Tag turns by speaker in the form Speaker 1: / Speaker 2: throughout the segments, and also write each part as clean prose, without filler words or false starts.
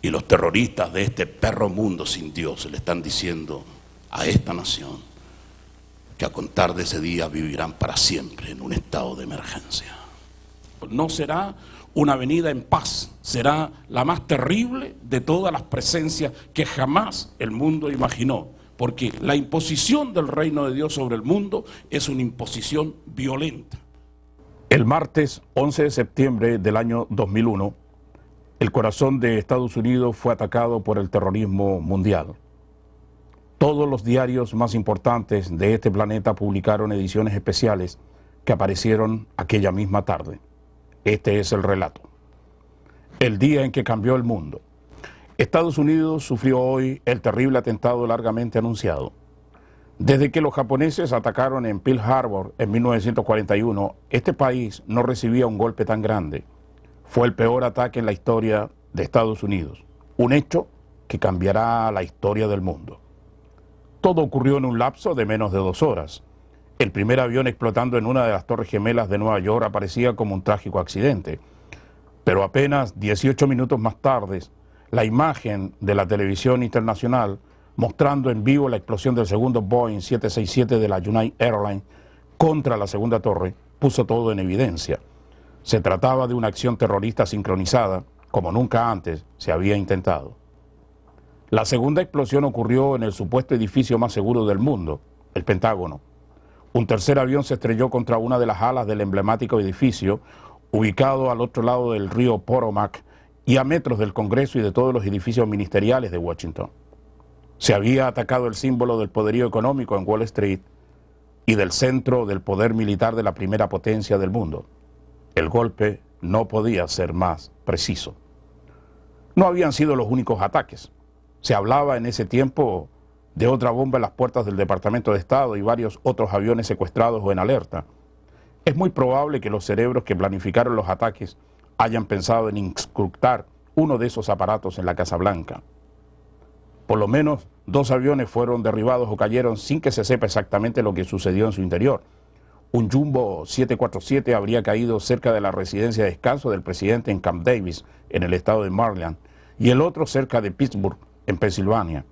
Speaker 1: Y los terroristas de este perro mundo sin Dios le están diciendo a esta nación que a contar de ese día vivirán para siempre en un estado de emergencia. No será una venida en paz, será la más terrible de todas las presencias que jamás el mundo imaginó, porque la imposición del reino de Dios sobre el mundo es una imposición violenta. El martes 11 de septiembre del año 2001, el corazón de Estados Unidos fue atacado por el terrorismo mundial. Todos los diarios más importantes de este planeta publicaron ediciones especiales que aparecieron aquella misma tarde. Este es el relato. El día en que cambió el mundo. Estados Unidos sufrió hoy el terrible atentado largamente anunciado. Desde que los japoneses atacaron en Pearl Harbor en 1941, este país no recibía un golpe tan grande. Fue el peor ataque en la historia de Estados Unidos, un hecho que cambiará la historia del mundo. Todo ocurrió en un lapso de menos de 2 horas. El primer avión explotando en una de las Torres Gemelas de Nueva York aparecía como un trágico accidente. Pero apenas 18 minutos más tarde, la imagen de la televisión internacional mostrando en vivo la explosión del segundo Boeing 767 de la United Airlines contra la segunda torre puso todo en evidencia. Se trataba de una acción terrorista sincronizada, como nunca antes se había intentado. La segunda explosión ocurrió en el supuesto edificio más seguro del mundo, el Pentágono. Un tercer avión se estrelló contra una de las alas del emblemático edificio, ubicado al otro lado del río Potomac y a metros del Congreso y de todos los edificios ministeriales de Washington. Se había atacado el símbolo del poderío económico en Wall Street y del centro del poder militar de la primera potencia del mundo. El golpe no podía ser más preciso. No habían sido los únicos ataques. Se hablaba en ese tiempo de otra bomba en las puertas del Departamento de Estado y varios otros aviones secuestrados o en alerta. Es muy probable que los cerebros que planificaron los ataques hayan pensado en incrustar uno de esos aparatos en la Casa Blanca. Por lo menos 2 aviones fueron derribados o cayeron sin que se sepa exactamente lo que sucedió en su interior. Un Jumbo 747 habría caído cerca de la residencia de descanso del presidente en Camp Davis, en el estado de Maryland, y el otro cerca de Pittsburgh, en Pensilvania.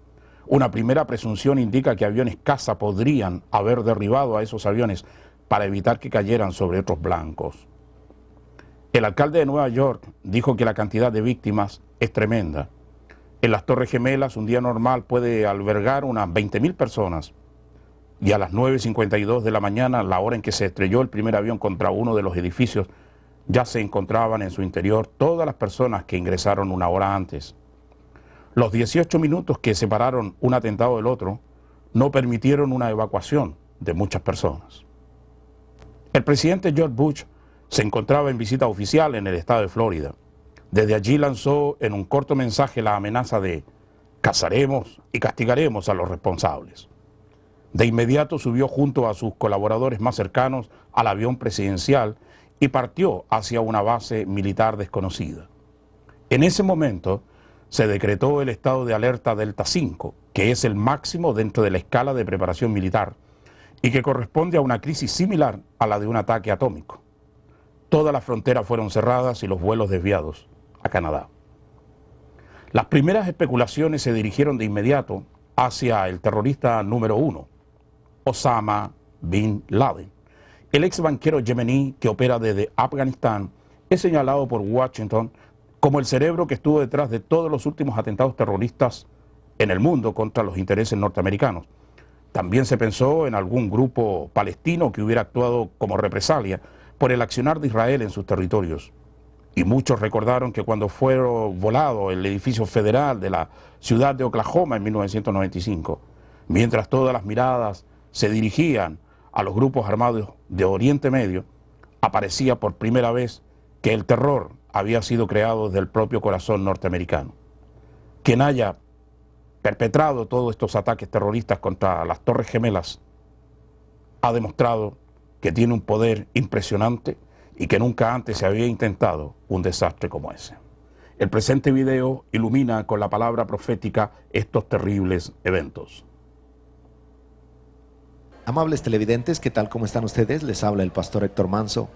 Speaker 1: Una primera presunción indica que aviones caza podrían haber derribado a esos aviones para evitar que cayeran sobre otros blancos. El alcalde de Nueva York dijo que la cantidad de víctimas es tremenda. En las Torres Gemelas un día normal puede albergar unas 20.000 personas. Y a las 9:52 de la mañana, la hora en que se estrelló el primer avión contra uno de los edificios, ya se encontraban en su interior todas las personas que ingresaron una hora antes. Los 18 minutos que separaron un atentado del otro no permitieron una evacuación de muchas personas. El presidente George Bush se encontraba en visita oficial en el estado de Florida. Desde allí lanzó en un corto mensaje la amenaza de «cazaremos y castigaremos a los responsables». De inmediato subió junto a sus colaboradores más cercanos al avión presidencial y partió hacia una base militar desconocida. En ese momento se decretó el estado de alerta Delta 5, que es el máximo dentro de la escala de preparación militar y que corresponde a una crisis similar a la de un ataque atómico. Todas las fronteras fueron cerradas y los vuelos desviados a Canadá. Las primeras especulaciones se dirigieron de inmediato hacia el terrorista número 1, Osama Bin Laden. El ex banquero yemení que opera desde Afganistán es señalado por Washington como el cerebro que estuvo detrás de todos los últimos atentados terroristas en el mundo contra los intereses norteamericanos. También se pensó en algún grupo palestino que hubiera actuado como represalia por el accionar de Israel en sus territorios. Y muchos recordaron que cuando fue volado el edificio federal de la ciudad de Oklahoma en 1995, mientras todas las miradas se dirigían a los grupos armados de Oriente Medio, aparecía por primera vez que el terror había sido creado desde el propio corazón norteamericano. Quien haya perpetrado todos estos ataques terroristas contra las Torres Gemelas ha demostrado que tiene un poder impresionante y que nunca antes se había intentado un desastre como ese. El presente video ilumina con la palabra profética estos terribles eventos.
Speaker 2: Amables televidentes, ¿qué tal? ¿Cómo están ustedes? Les habla el pastor Héctor Manso.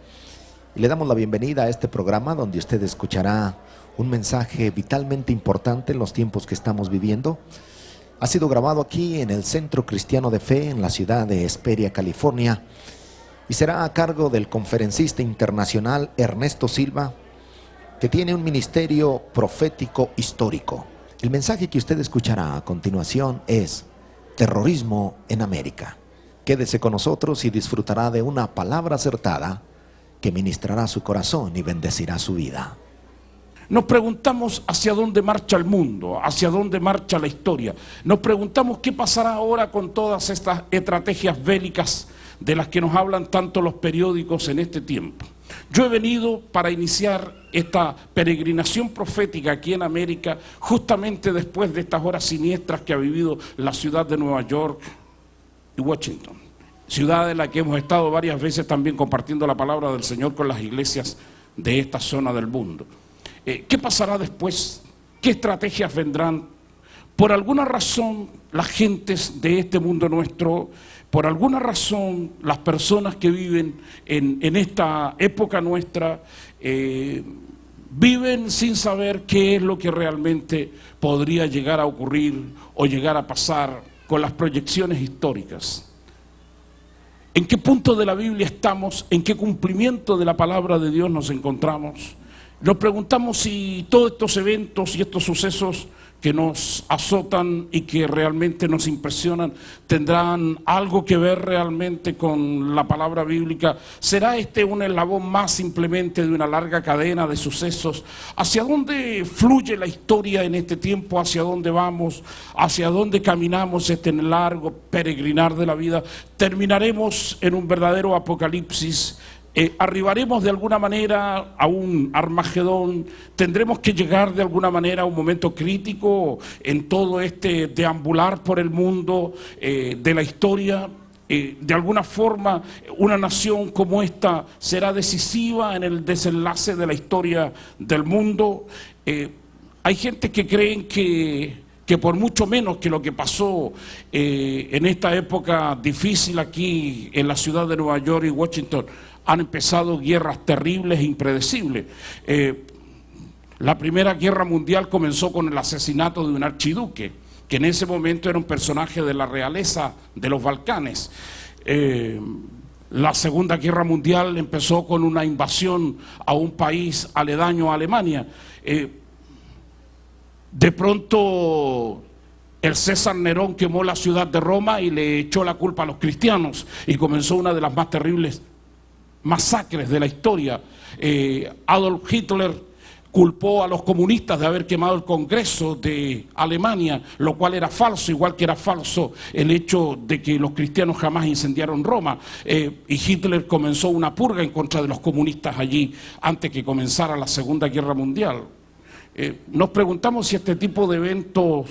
Speaker 2: Y le damos la bienvenida a este programa donde usted escuchará un mensaje vitalmente importante en los tiempos que estamos viviendo. Ha sido grabado aquí en el Centro Cristiano de Fe en la ciudad de Hesperia, California, y será a cargo del conferencista internacional Ernesto Silva, que tiene un ministerio profético histórico. El mensaje que usted escuchará a continuación es Terrorismo en América. Quédese con nosotros y disfrutará de una palabra acertada que ministrará su corazón y bendecirá su vida.
Speaker 1: Nos preguntamos hacia dónde marcha el mundo, hacia dónde marcha la historia. Nos preguntamos qué pasará ahora con todas estas estrategias bélicas de las que nos hablan tanto los periódicos en este tiempo. Yo he venido para iniciar esta peregrinación profética aquí en América, justamente después de estas horas siniestras que ha vivido la ciudad de Nueva York y Washington. Ciudad en la que hemos estado varias veces también compartiendo la palabra del Señor con las iglesias de esta zona del mundo. ¿Qué pasará después? ¿Qué estrategias vendrán? Por alguna razón, las gentes de este mundo nuestro, por alguna razón, las personas que viven en esta época nuestra, viven sin saber qué es lo que realmente podría llegar a ocurrir o llegar a pasar con las proyecciones históricas. ¿En qué punto de la Biblia estamos? ¿En qué cumplimiento de la palabra de Dios nos encontramos? Nos preguntamos si todos estos eventos y estos sucesos que nos azotan y que realmente nos impresionan tendrán algo que ver realmente con la palabra bíblica. ¿Será este un eslabón más simplemente de una larga cadena de sucesos? ¿Hacia dónde fluye la historia en este tiempo? ¿Hacia dónde vamos? ¿Hacia dónde caminamos este largo peregrinar de la vida? ¿Terminaremos en un verdadero apocalipsis? ¿Arribaremos de alguna manera a un Armagedón? ¿Tendremos que llegar de alguna manera a un momento crítico en todo este deambular por el mundo de la historia? De alguna forma, una nación como esta será decisiva en el desenlace de la historia del mundo. Hay gente que creen que por mucho menos que lo que pasó en esta época difícil aquí en la ciudad de Nueva York y Washington, han empezado guerras terribles e impredecibles. La Primera Guerra Mundial comenzó con el asesinato de un archiduque, que en ese momento era un personaje de la realeza de los Balcanes. La Segunda Guerra Mundial empezó con una invasión a un país aledaño a Alemania. De pronto el César Nerón quemó la ciudad de Roma y le echó la culpa a los cristianos y comenzó una de las más terribles masacres de la historia. Adolf Hitler culpó a los comunistas de haber quemado el Congreso de Alemania, lo cual era falso, igual que era falso el hecho de que los cristianos jamás incendiaron Roma. Y Hitler comenzó una purga en contra de los comunistas allí antes que comenzara la Segunda Guerra Mundial. Nos preguntamos si este tipo de eventos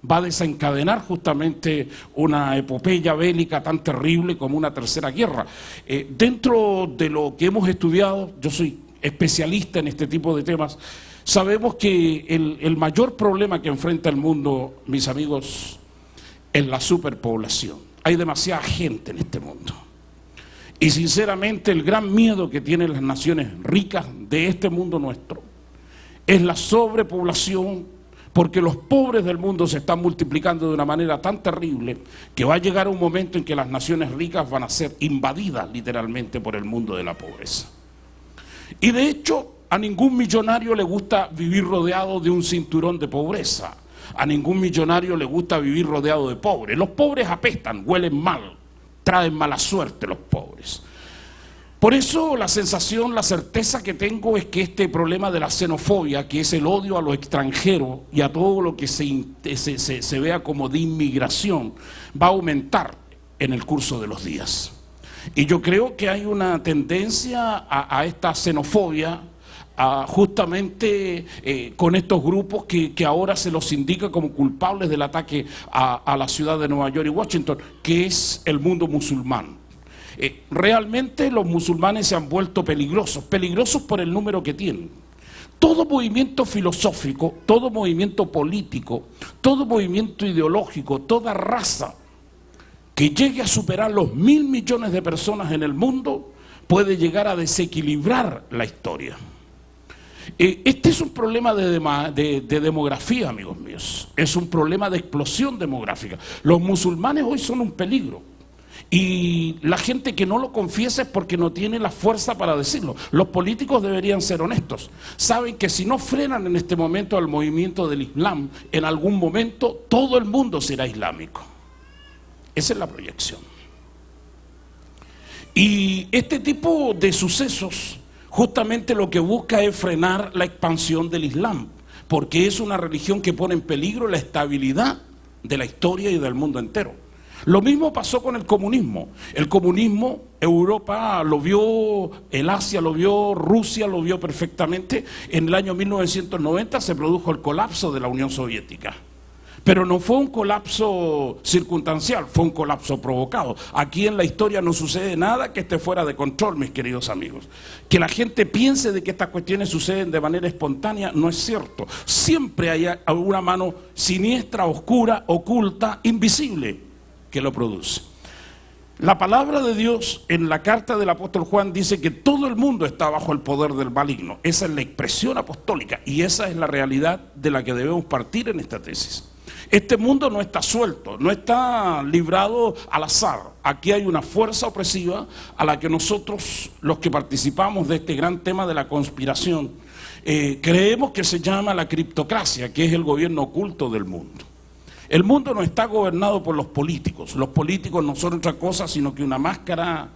Speaker 1: va a desencadenar justamente una epopeya bélica tan terrible como una tercera guerra. Dentro de lo que hemos estudiado, yo soy especialista en este tipo de temas, sabemos que el mayor problema que enfrenta el mundo, mis amigos, es la superpoblación. Hay demasiada gente en este mundo. Y sinceramente el gran miedo que tienen las naciones ricas de este mundo nuestro es la sobrepoblación, porque los pobres del mundo se están multiplicando de una manera tan terrible que va a llegar un momento en que las naciones ricas van a ser invadidas literalmente por el mundo de la pobreza. Y de hecho, a ningún millonario le gusta vivir rodeado de un cinturón de pobreza. A ningún millonario le gusta vivir rodeado de pobres. Los pobres apestan, huelen mal, traen mala suerte los pobres. Por eso la sensación, la certeza que tengo es que este problema de la xenofobia, que es el odio a lo extranjero y a todo lo que se vea como de inmigración, va a aumentar en el curso de los días. Y yo creo que hay una tendencia a esta xenofobia, justamente con estos grupos que ahora se los indica como culpables del ataque a la ciudad de Nueva York y Washington, que es el mundo musulmán. Realmente los musulmanes se han vuelto peligrosos por el número que tienen. Todo movimiento filosófico, todo movimiento político, todo movimiento ideológico, toda raza que llegue a superar los 1.000 millones de personas en el mundo, puede llegar a desequilibrar la historia. Este es un problema de demografía, amigos míos. Es un problema de explosión demográfica. Los musulmanes hoy son un peligro. Y la gente que no lo confiesa es porque no tiene la fuerza para decirlo. Los políticos deberían ser honestos. Saben que si no frenan en este momento al movimiento del Islam, en algún momento todo el mundo será islámico. Esa es la proyección. Y este tipo de sucesos justamente lo que busca es frenar la expansión del Islam, porque es una religión que pone en peligro la estabilidad de la historia y del mundo entero. Lo mismo pasó con el comunismo. El comunismo, Europa lo vio, el Asia lo vio, Rusia lo vio perfectamente. En el año 1990 se produjo el colapso de la Unión Soviética. Pero no fue un colapso circunstancial, fue un colapso provocado. Aquí en la historia no sucede nada que esté fuera de control, mis queridos amigos. Que la gente piense de que estas cuestiones suceden de manera espontánea no es cierto. Siempre hay alguna mano siniestra, oscura, oculta, invisible que lo produce. La palabra de Dios en la carta del apóstol Juan dice que todo el mundo está bajo el poder del maligno. Esa es la expresión apostólica y esa es la realidad de la que debemos partir en esta tesis. Este mundo no está suelto, no está librado al azar. Aquí hay una fuerza opresiva a la que nosotros, los que participamos de este gran tema de la conspiración, creemos que se llama la criptocracia, que es el gobierno oculto del mundo. El mundo no está gobernado por los políticos no son otra cosa sino que una máscara,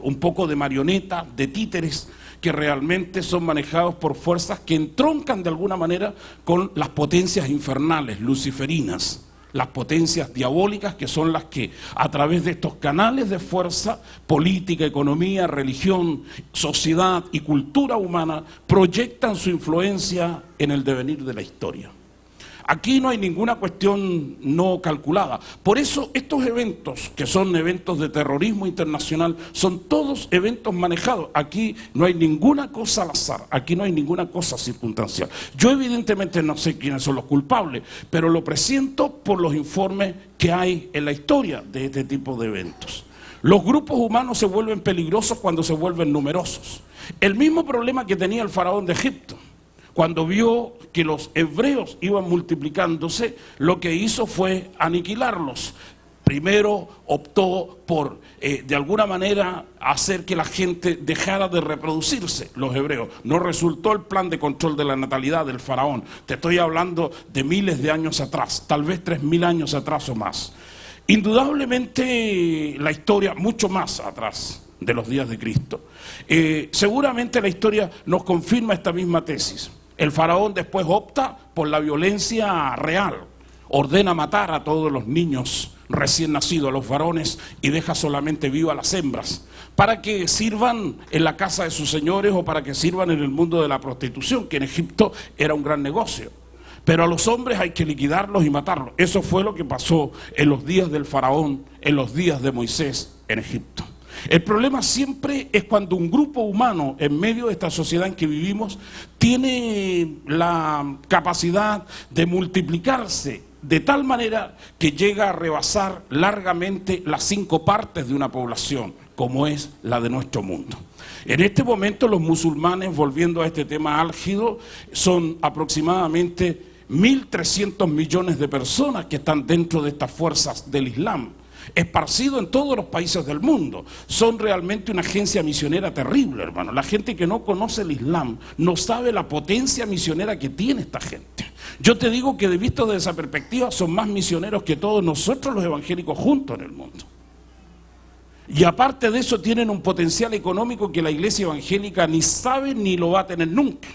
Speaker 1: un poco de marioneta, de títeres, que realmente son manejados por fuerzas que entroncan de alguna manera con las potencias infernales, luciferinas, las potencias diabólicas que son las que a través de estos canales de fuerza, política, economía, religión, sociedad y cultura humana proyectan su influencia en el devenir de la historia. Aquí no hay ninguna cuestión no calculada. Por eso estos eventos, que son eventos de terrorismo internacional, son todos eventos manejados. Aquí no hay ninguna cosa al azar, aquí no hay ninguna cosa circunstancial. Yo evidentemente no sé quiénes son los culpables, pero lo presiento por los informes que hay en la historia de este tipo de eventos. Los grupos humanos se vuelven peligrosos cuando se vuelven numerosos. El mismo problema que tenía el faraón de Egipto. Cuando vio que los hebreos iban multiplicándose, lo que hizo fue aniquilarlos. Primero optó por, de alguna manera, hacer que la gente dejara de reproducirse, los hebreos. No resultó el plan de control de la natalidad del faraón. Te estoy hablando de miles de años atrás, tal vez 3000 años atrás o más. Indudablemente la historia, mucho más atrás de los días de Cristo. Seguramente la historia nos confirma esta misma tesis. El faraón después opta por la violencia real, ordena matar a todos los niños recién nacidos, a los varones, y deja solamente vivas a las hembras, para que sirvan en la casa de sus señores o para que sirvan en el mundo de la prostitución, que en Egipto era un gran negocio. Pero a los hombres hay que liquidarlos y matarlos. Eso fue lo que pasó en los días del faraón, en los días de Moisés en Egipto. El problema siempre es cuando un grupo humano en medio de esta sociedad en que vivimos tiene la capacidad de multiplicarse de tal manera que llega a rebasar largamente las 5 partes de una población, como es la de nuestro mundo. En este momento los musulmanes, volviendo a este tema álgido, son aproximadamente 1.300 millones de personas que están dentro de estas fuerzas del Islam, esparcido en todos los países del mundo. Son realmente una agencia misionera terrible, hermano. La gente que no conoce el Islam no sabe la potencia misionera que tiene esta gente. Yo te digo que visto desde esa perspectiva son más misioneros que todos nosotros los evangélicos juntos en el mundo. Y aparte de eso tienen un potencial económico que la iglesia evangélica ni sabe ni lo va a tener nunca,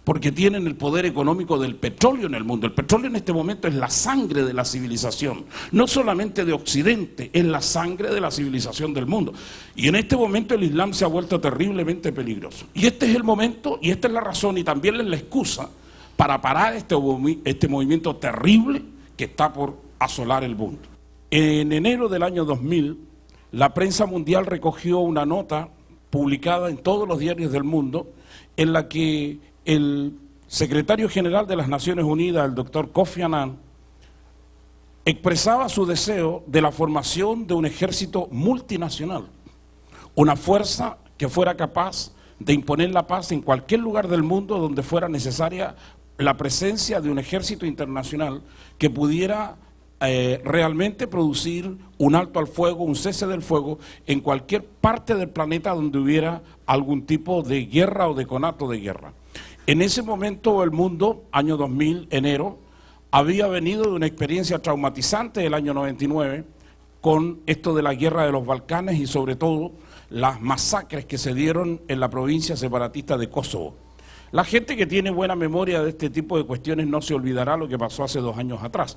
Speaker 1: porque tienen el poder económico del petróleo en el mundo. El petróleo en este momento es la sangre de la civilización, no solamente de Occidente, es la sangre de la civilización del mundo. Y en este momento el Islam se ha vuelto terriblemente peligroso. Y este es el momento, y esta es la razón, y también es la excusa para parar este movimiento terrible que está por asolar el mundo. En enero del año 2000, la prensa mundial recogió una nota publicada en todos los diarios del mundo, en la que el secretario general de las Naciones Unidas, el doctor Kofi Annan, expresaba su deseo de la formación de un ejército multinacional, una fuerza que fuera capaz de imponer la paz en cualquier lugar del mundo donde fuera necesaria la presencia de un ejército internacional que pudiera realmente producir un alto al fuego, un cese del fuego en cualquier parte del planeta donde hubiera algún tipo de guerra o de conato de guerra. En ese momento el mundo, año 2000, enero, había venido de una experiencia traumatizante del año 99 con esto de la guerra de los Balcanes y sobre todo las masacres que se dieron en la provincia separatista de Kosovo. La gente que tiene buena memoria de este tipo de cuestiones no se olvidará lo que pasó hace 2 años atrás.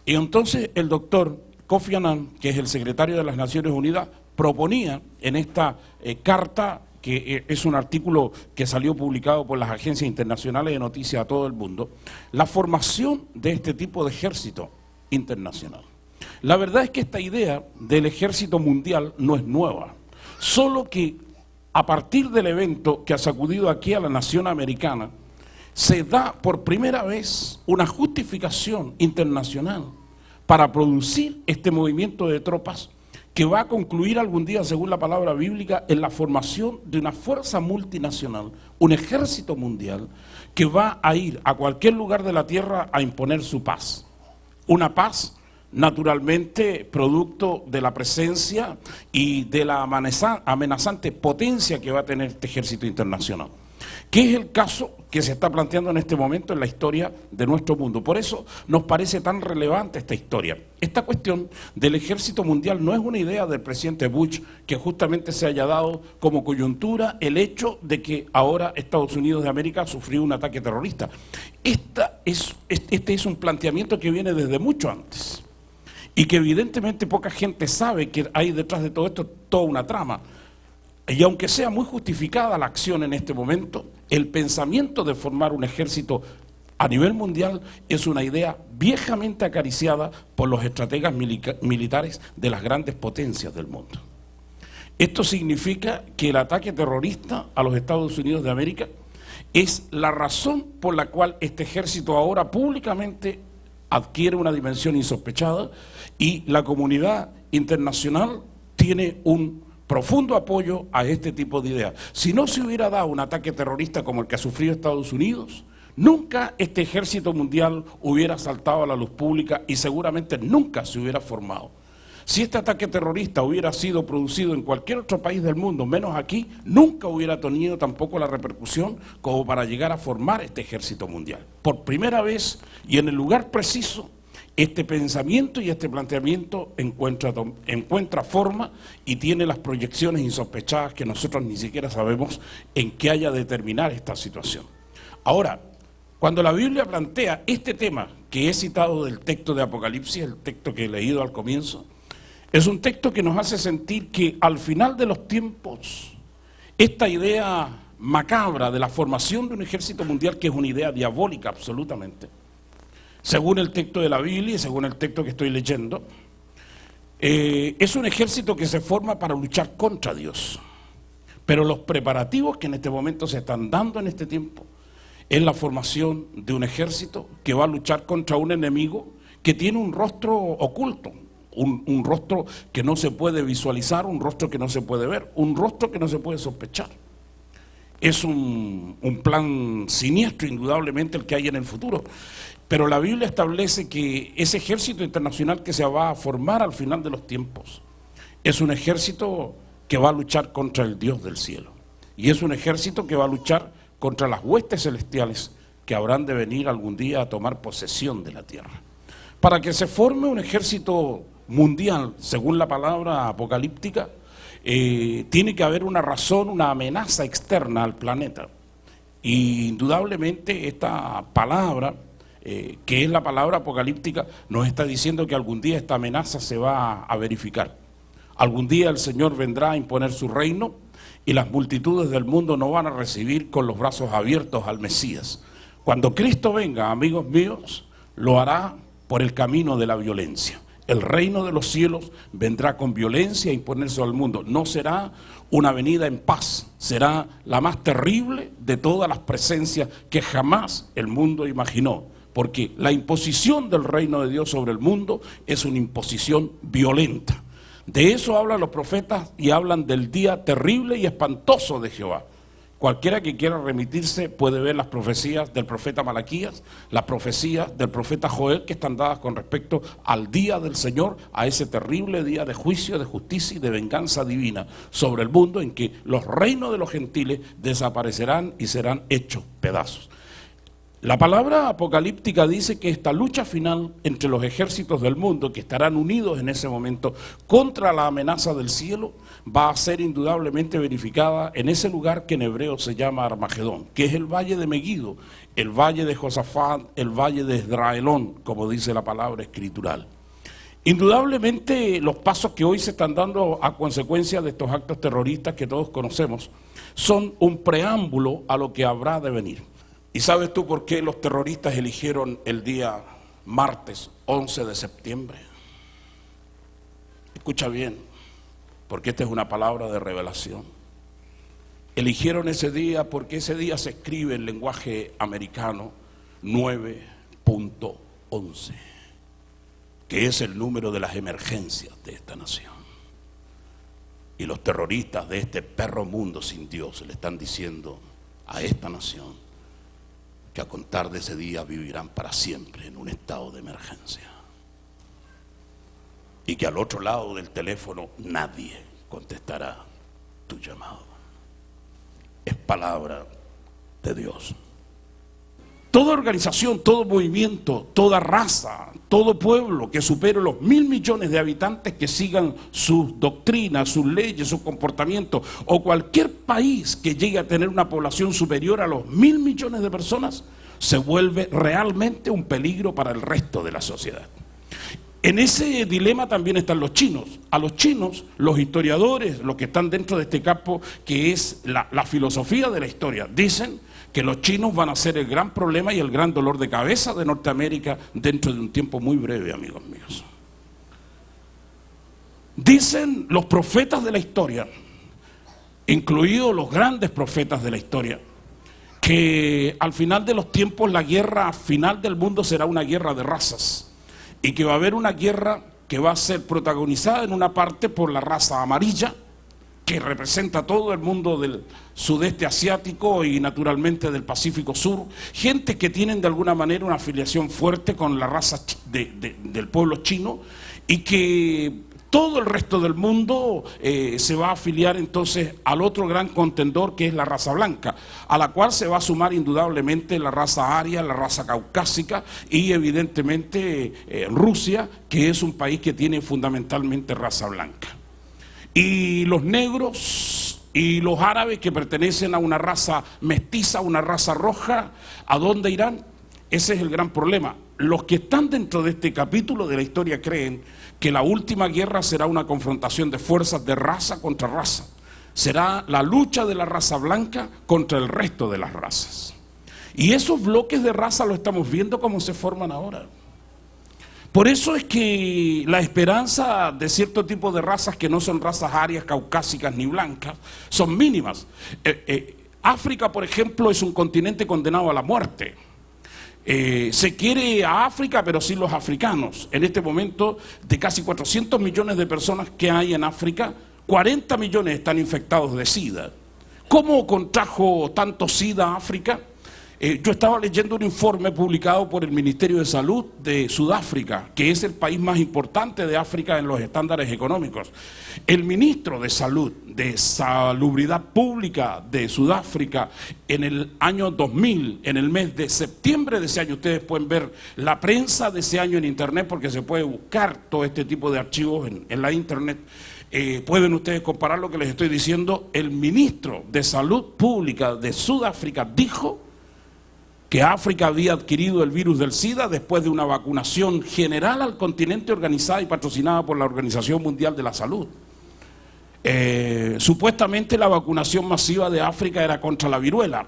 Speaker 1: Y entonces el doctor Kofi Annan, que es el secretario de las Naciones Unidas, proponía en esta carta, que es un artículo que salió publicado por las agencias internacionales de noticias a todo el mundo, la formación de este tipo de ejército internacional. La verdad es que esta idea del ejército mundial no es nueva, solo que a partir del evento que ha sacudido aquí a la nación americana, se da por primera vez una justificación internacional para producir este movimiento de tropas que va a concluir algún día, según la palabra bíblica, en la formación de una fuerza multinacional, un ejército mundial que va a ir a cualquier lugar de la tierra a imponer su paz. Una paz naturalmente producto de la presencia y de la amenazante potencia que va a tener este ejército internacional, que es el caso que se está planteando en este momento en la historia de nuestro mundo. Por eso nos parece tan relevante esta historia. Esta cuestión del ejército mundial no es una idea del presidente Bush, que justamente se haya dado como coyuntura el hecho de que ahora Estados Unidos de América sufrió un ataque terrorista. Este es un planteamiento que viene desde mucho antes y que evidentemente poca gente sabe que hay detrás de todo esto toda una trama. Y aunque sea muy justificada la acción en este momento, el pensamiento de formar un ejército a nivel mundial es una idea viejamente acariciada por los estrategas militares de las grandes potencias del mundo. Esto significa que el ataque terrorista a los Estados Unidos de América es la razón por la cual este ejército ahora públicamente adquiere una dimensión insospechada y la comunidad internacional tiene un profundo apoyo a este tipo de ideas. Si no se hubiera dado un ataque terrorista como el que ha sufrido Estados Unidos, nunca este ejército mundial hubiera saltado a la luz pública y seguramente nunca se hubiera formado. Si este ataque terrorista hubiera sido producido en cualquier otro país del mundo, menos aquí, nunca hubiera tenido tampoco la repercusión como para llegar a formar este ejército mundial. Por primera vez y en el lugar preciso, este pensamiento y este planteamiento encuentra forma y tiene las proyecciones insospechadas que nosotros ni siquiera sabemos en qué haya de terminar esta situación. Ahora, cuando la Biblia plantea este tema que he citado del texto de Apocalipsis, el texto que he leído al comienzo, es un texto que nos hace sentir que al final de los tiempos, esta idea macabra de la formación de un ejército mundial, que es una idea diabólica absolutamente, según el texto de la Biblia y según el texto que estoy leyendo, es un ejército que se forma para luchar contra Dios. Pero los preparativos que en este momento se están dando en este tiempo es la formación de un ejército que va a luchar contra un enemigo que tiene un rostro oculto, un rostro que no se puede visualizar, un rostro que no se puede ver, un rostro que no se puede sospechar. Es un plan siniestro, indudablemente, el que hay en el futuro. Pero la Biblia establece que ese ejército internacional que se va a formar al final de los tiempos es un ejército que va a luchar contra el Dios del cielo. Y es un ejército que va a luchar contra las huestes celestiales que habrán de venir algún día a tomar posesión de la tierra. Para que se forme un ejército mundial, según la palabra apocalíptica, tiene que haber una razón, una amenaza externa al planeta. Y indudablemente esta palabra, que es la palabra apocalíptica, nos está diciendo que algún día esta amenaza se va a verificar. Algún día el Señor vendrá a imponer su reino y las multitudes del mundo no van a recibir con los brazos abiertos al Mesías. Cuando Cristo venga, amigos míos, lo hará por el camino de la violencia. El reino de los cielos vendrá con violencia a imponerse al mundo. No será una venida en paz, será la más terrible de todas las presencias que jamás el mundo imaginó. Porque la imposición del reino de Dios sobre el mundo es una imposición violenta. De eso hablan los profetas y hablan del día terrible y espantoso de Jehová. Cualquiera que quiera remitirse puede ver las profecías del profeta Malaquías, las profecías del profeta Joel que están dadas con respecto al día del Señor, a ese terrible día de juicio, de justicia y de venganza divina sobre el mundo, en que los reinos de los gentiles desaparecerán y serán hechos pedazos. La palabra apocalíptica dice que esta lucha final entre los ejércitos del mundo, que estarán unidos en ese momento contra la amenaza del cielo, va a ser indudablemente verificada en ese lugar que en hebreo se llama Armagedón, que es el valle de Meguido, el valle de Josafat, el valle de Esdraelón, como dice la palabra escritural. Indudablemente los pasos que hoy se están dando a consecuencia de estos actos terroristas que todos conocemos son un preámbulo a lo que habrá de venir. ¿Y sabes tú por qué los terroristas eligieron el día martes 11 de septiembre? Escucha bien, porque esta es una palabra de revelación. Eligieron ese día porque ese día se escribe en lenguaje americano 9.11, que es el número de las emergencias de esta nación. Y los terroristas de este perro mundo sin Dios le están diciendo a esta nación que a contar de ese día vivirán para siempre en un estado de emergencia. Y que al otro lado del teléfono nadie contestará tu llamado. Es palabra de Dios. Toda organización, todo movimiento, toda raza, todo pueblo que supere los 1.000 millones de habitantes que sigan sus doctrinas, sus leyes, sus comportamientos, o cualquier país que llegue a tener una población superior a los 1.000 millones de personas, se vuelve realmente un peligro para el resto de la sociedad. En ese dilema también están los chinos. A los chinos, los historiadores, los que están dentro de este campo, que es la filosofía de la historia, dicen que los chinos van a ser el gran problema y el gran dolor de cabeza de Norteamérica dentro de un tiempo muy breve, amigos míos. Dicen los profetas de la historia, incluidos los grandes profetas de la historia, que al final de los tiempos la guerra final del mundo será una guerra de razas y que va a haber una guerra que va a ser protagonizada en una parte por la raza amarilla, que representa todo el mundo del sudeste asiático y naturalmente del Pacífico Sur, gente que tienen de alguna manera una afiliación fuerte con la raza del pueblo chino, y que todo el resto del mundo se va a afiliar entonces al otro gran contendor, que es la raza blanca, a la cual se va a sumar indudablemente la raza aria, la raza caucásica y evidentemente Rusia, que es un país que tiene fundamentalmente raza blanca. Y los negros y los árabes, que pertenecen a una raza mestiza, una raza roja, ¿a dónde irán? Ese es el gran problema. Los que están dentro de este capítulo de la historia creen que la última guerra será una confrontación de fuerzas de raza contra raza. Será la lucha de la raza blanca contra el resto de las razas. Y esos bloques de raza lo estamos viendo cómo se forman ahora. Por eso es que la esperanza de cierto tipo de razas que no son razas arias, caucásicas ni blancas, son mínimas. África, por ejemplo, es un continente condenado a la muerte. Se quiere a África, pero sin los africanos. En este momento, de casi 400 millones de personas que hay en África, 40 millones están infectados de SIDA. ¿Cómo contrajo tanto SIDA África? Yo estaba leyendo un informe publicado por el Ministerio de Salud de Sudáfrica, que es el país más importante de África en los estándares económicos. El ministro de Salud, de Salubridad Pública de Sudáfrica, en el año 2000, en el mes de septiembre de ese año, ustedes pueden ver la prensa de ese año en internet, porque se puede buscar todo este tipo de archivos en la internet. Pueden ustedes comparar lo que les estoy diciendo. El ministro de Salud Pública de Sudáfrica dijo que África había adquirido el virus del SIDA después de una vacunación general al continente organizada y patrocinada por la Organización Mundial de la Salud. Supuestamente la vacunación masiva de África era contra la viruela,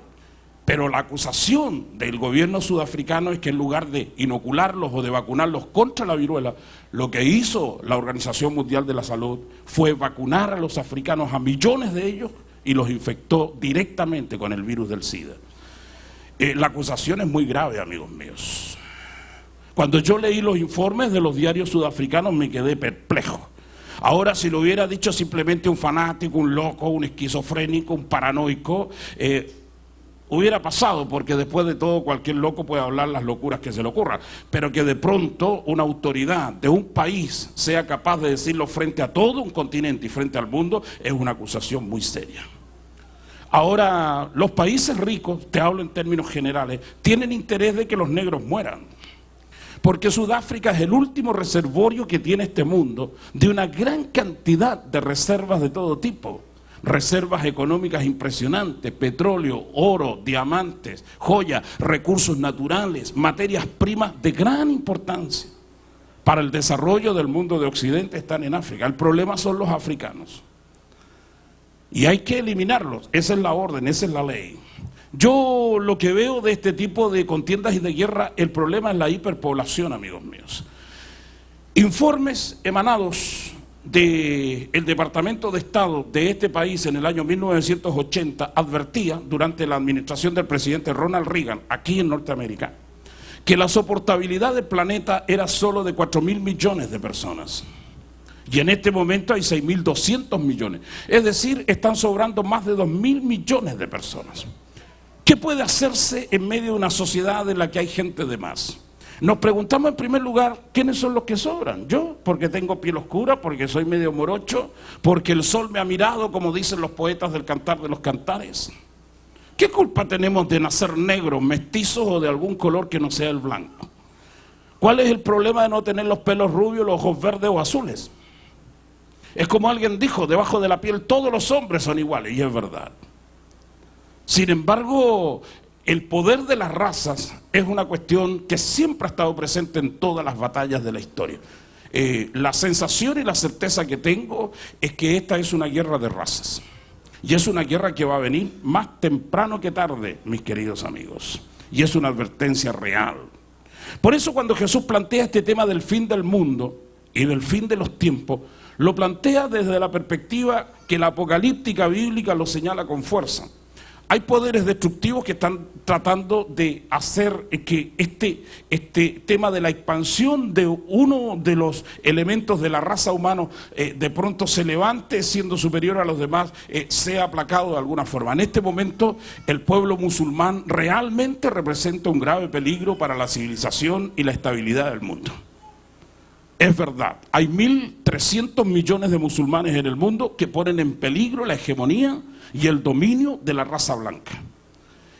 Speaker 1: pero la acusación del gobierno sudafricano es que en lugar de inocularlos o de vacunarlos contra la viruela, lo que hizo la Organización Mundial de la Salud fue vacunar a los africanos, a millones de ellos, y los infectó directamente con el virus del SIDA. La acusación es muy grave, amigos míos. Cuando yo leí los informes de los diarios sudafricanos me quedé perplejo. Ahora, si lo hubiera dicho simplemente un fanático, un loco, un esquizofrénico, un paranoico, hubiera pasado, porque después de todo cualquier loco puede hablar las locuras que se le ocurran, pero que de pronto una autoridad de un país sea capaz de decirlo frente a todo un continente y frente al mundo es una acusación muy seria. Ahora, los países ricos, te hablo en términos generales, tienen interés de que los negros mueran, porque Sudáfrica es el último reservorio que tiene este mundo de una gran cantidad de reservas de todo tipo. Reservas económicas impresionantes, petróleo, oro, diamantes, joyas, recursos naturales, materias primas de gran importancia para el desarrollo del mundo de Occidente están en África. El problema son los africanos y hay que eliminarlos. Esa es la orden, esa es la ley. Yo lo que veo de este tipo de contiendas y de guerra, el problema es la hiperpoblación, amigos míos. Informes emanados del Departamento de Estado de este país en el año 1980 advertía, durante la administración del presidente Ronald Reagan, aquí en Norteamérica, que la soportabilidad del planeta era solo de 4.000 millones de personas. Y en este momento hay 6.200 millones. Es decir, están sobrando más de 2.000 millones de personas. ¿Qué puede hacerse en medio de una sociedad en la que hay gente de más? Nos preguntamos en primer lugar, ¿quiénes son los que sobran? Yo, porque tengo piel oscura, porque soy medio morocho, porque el sol me ha mirado, como dicen los poetas del Cantar de los Cantares. ¿Qué culpa tenemos de nacer negros, mestizos o de algún color que no sea el blanco? ¿Cuál es el problema de no tener los pelos rubios, los ojos verdes o azules? Es como alguien dijo, debajo de la piel todos los hombres son iguales, y es verdad. Sin embargo, el poder de las razas es una cuestión que siempre ha estado presente en todas las batallas de la historia. La sensación y la certeza que tengo es que esta es una guerra de razas. Y es una guerra que va a venir más temprano que tarde, mis queridos amigos. Y es una advertencia real. Por eso cuando Jesús plantea este tema del fin del mundo y del fin de los tiempos, lo plantea desde la perspectiva que la apocalíptica bíblica lo señala con fuerza. Hay poderes destructivos que están tratando de hacer que este tema de la expansión de uno de los elementos de la raza humana de pronto se levante siendo superior a los demás, sea aplacado de alguna forma. En este momento el pueblo musulmán realmente representa un grave peligro para la civilización y la estabilidad del mundo. Es verdad, hay 1.300 millones de musulmanes en el mundo que ponen en peligro la hegemonía y el dominio de la raza blanca.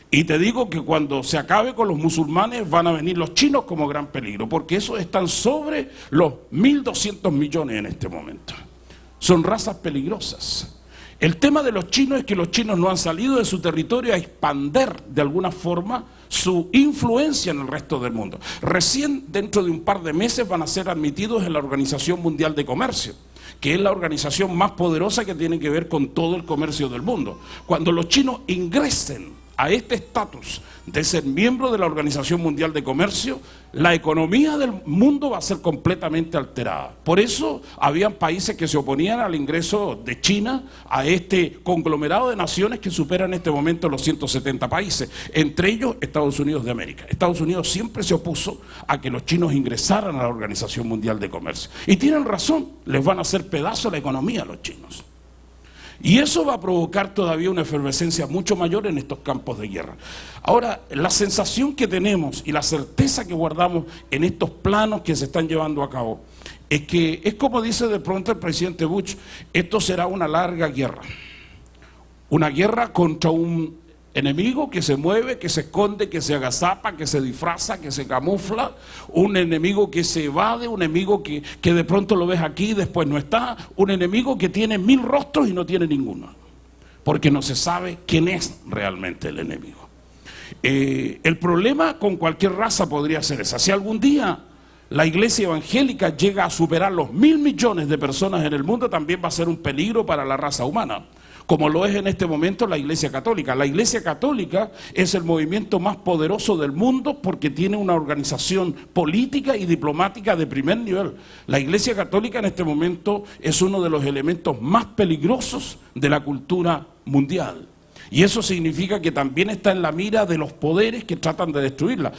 Speaker 1: Y te digo que cuando se acabe con los musulmanes van a venir los chinos como gran peligro, porque esos están sobre los 1.200 millones en este momento. Son razas peligrosas. El tema de los chinos es que los chinos no han salido de su territorio a expandir de alguna forma su influencia en el resto del mundo. Recién dentro de un par de meses van a ser admitidos en la Organización Mundial de Comercio, que es la organización más poderosa que tiene que ver con todo el comercio del mundo. Cuando los chinos ingresen a este estatus de ser miembro de la Organización Mundial de Comercio, la economía del mundo va a ser completamente alterada. Por eso habían países que se oponían al ingreso de China a este conglomerado de naciones que supera en este momento los 170 países, entre ellos Estados Unidos de América. Estados Unidos siempre se opuso a que los chinos ingresaran a la Organización Mundial de Comercio. Y tienen razón, les van a hacer pedazo la economía a los chinos. Y eso va a provocar todavía una efervescencia mucho mayor en estos campos de guerra. Ahora, la sensación que tenemos y la certeza que guardamos en estos planos que se están llevando a cabo es que, es como dice de pronto el presidente Bush, esto será una larga guerra. Una guerra contra un enemigo que se mueve, que se esconde, que se agazapa, que se disfraza, que se camufla, un enemigo que se evade, un enemigo que de pronto lo ves aquí y después no está, un enemigo que tiene 1000 rostros y no tiene ninguno, porque no se sabe quién es realmente el enemigo. El problema con cualquier raza podría ser esa. Si algún día la iglesia evangélica llega a superar los 1.000 millones de personas en el mundo, también va a ser un peligro para la raza humana, como lo es en este momento la Iglesia Católica. La Iglesia Católica es el movimiento más poderoso del mundo porque tiene una organización política y diplomática de primer nivel. La Iglesia Católica en este momento es uno de los elementos más peligrosos de la cultura mundial. Y eso significa que también está en la mira de los poderes que tratan de destruirla.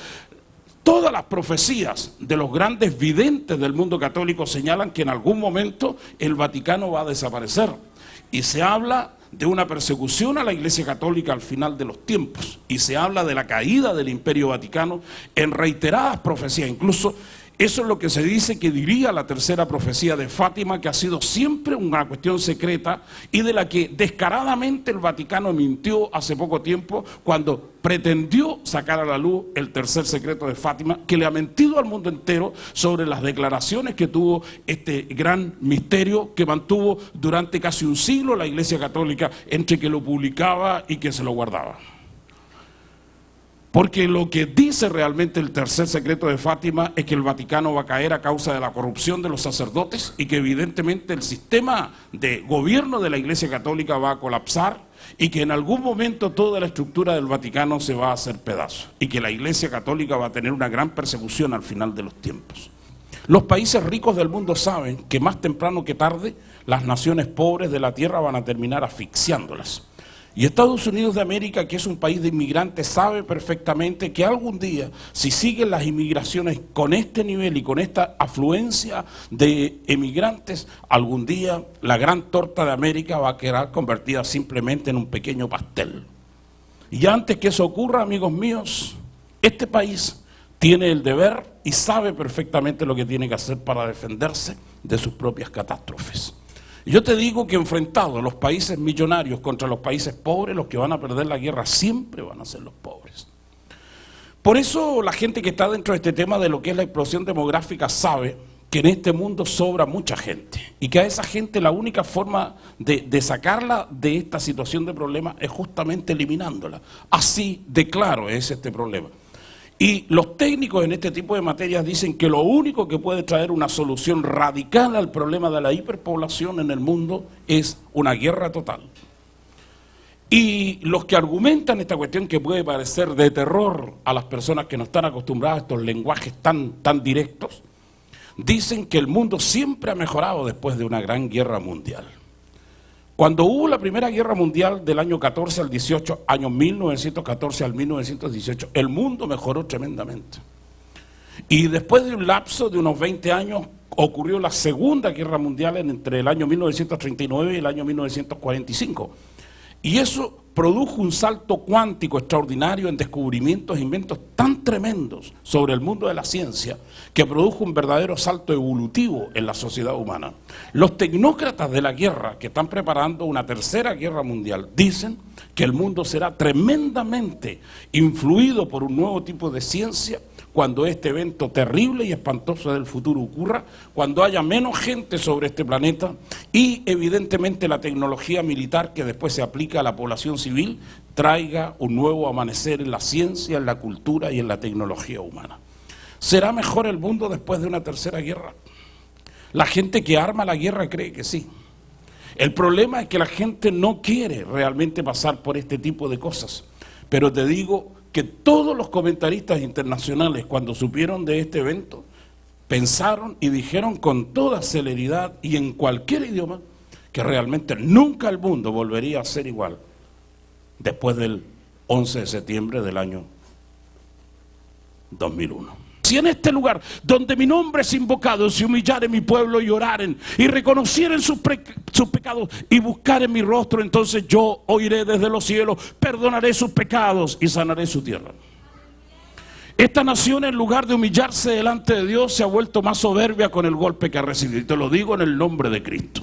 Speaker 1: Todas las profecías de los grandes videntes del mundo católico señalan que en algún momento el Vaticano va a desaparecer. Y se habla de una persecución a la Iglesia Católica al final de los tiempos. Y se habla de la caída del Imperio Vaticano en reiteradas profecías. Incluso eso es lo que se dice que diría la tercera profecía de Fátima, que ha sido siempre una cuestión secreta y de la que descaradamente el Vaticano mintió hace poco tiempo cuando pretendió sacar a la luz el tercer secreto de Fátima, que le ha mentido al mundo entero sobre las declaraciones que tuvo este gran misterio que mantuvo durante casi un siglo la Iglesia Católica entre que lo publicaba y que se lo guardaba. Porque lo que dice realmente el tercer secreto de Fátima es que el Vaticano va a caer a causa de la corrupción de los sacerdotes y que evidentemente el sistema de gobierno de la Iglesia Católica va a colapsar y que en algún momento toda la estructura del Vaticano se va a hacer pedazos y que la Iglesia Católica va a tener una gran persecución al final de los tiempos. Los países ricos del mundo saben que más temprano que tarde las naciones pobres de la tierra van a terminar asfixiándolas. Y Estados Unidos de América, que es un país de inmigrantes, sabe perfectamente que algún día, si siguen las inmigraciones con este nivel y con esta afluencia de emigrantes, algún día la gran torta de América va a quedar convertida simplemente en un pequeño pastel. Y antes que eso ocurra, amigos míos, este país tiene el deber y sabe perfectamente lo que tiene que hacer para defenderse de sus propias catástrofes. Yo te digo que enfrentados los países millonarios contra los países pobres, los que van a perder la guerra siempre van a ser los pobres. Por eso la gente que está dentro de este tema de lo que es la explosión demográfica sabe que en este mundo sobra mucha gente y que a esa gente la única forma de sacarla de esta situación de problema es justamente eliminándola. Así de claro es este problema. Y los técnicos en este tipo de materias dicen que lo único que puede traer una solución radical al problema de la hiperpoblación en el mundo es una guerra total. Y los que argumentan esta cuestión, que puede parecer de terror a las personas que no están acostumbradas a estos lenguajes tan directos, dicen que el mundo siempre ha mejorado después de una gran guerra mundial. Cuando hubo la Primera Guerra Mundial del año 14 al 18, año 1914 al 1918, el mundo mejoró tremendamente. Y después de un lapso de unos 20 años ocurrió la Segunda Guerra Mundial entre el año 1939 y el año 1945. Y eso produjo un salto cuántico extraordinario en descubrimientos e inventos tan tremendos sobre el mundo de la ciencia que produjo un verdadero salto evolutivo en la sociedad humana. Los tecnócratas de la guerra que están preparando una tercera guerra mundial dicen que el mundo será tremendamente influido por un nuevo tipo de ciencia cuando este evento terrible y espantoso del futuro ocurra, cuando haya menos gente sobre este planeta y evidentemente la tecnología militar que después se aplica a la población civil traiga un nuevo amanecer en la ciencia, en la cultura y en la tecnología humana. ¿Será mejor el mundo después de una tercera guerra? La gente que arma la guerra cree que sí. El problema es que la gente no quiere realmente pasar por este tipo de cosas. Pero te digo que todos los comentaristas internacionales, cuando supieron de este evento, pensaron y dijeron con toda celeridad y en cualquier idioma que realmente nunca el mundo volvería a ser igual después del 11 de septiembre del año 2001. Si en este lugar donde mi nombre es invocado se humillaren mi pueblo y oraren y reconocieren sus pecados y buscaren mi rostro, entonces yo oiré desde los cielos, perdonaré sus pecados y sanaré su tierra. Esta nación, en lugar de humillarse delante de Dios, se ha vuelto más soberbia con el golpe que ha recibido, y te lo digo en el nombre de Cristo.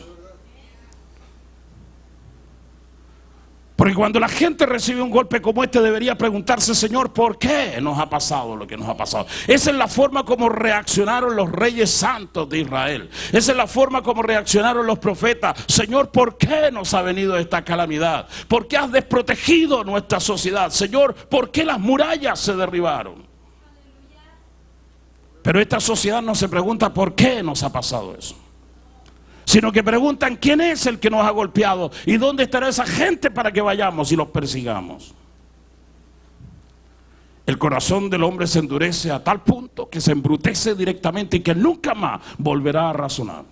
Speaker 1: Porque cuando la gente recibe un golpe como este debería preguntarse: Señor, ¿por qué nos ha pasado lo que nos ha pasado? Esa es la forma como reaccionaron los reyes santos de Israel. Esa es la forma como reaccionaron los profetas. Señor, ¿por qué nos ha venido esta calamidad? ¿Por qué has desprotegido nuestra sociedad? Señor, ¿por qué las murallas se derribaron? Pero esta sociedad no se pregunta por qué nos ha pasado eso, sino que preguntan quién es el que nos ha golpeado y dónde estará esa gente para que vayamos y los persigamos. El corazón del hombre se endurece a tal punto que se embrutece directamente y que nunca más volverá a razonar.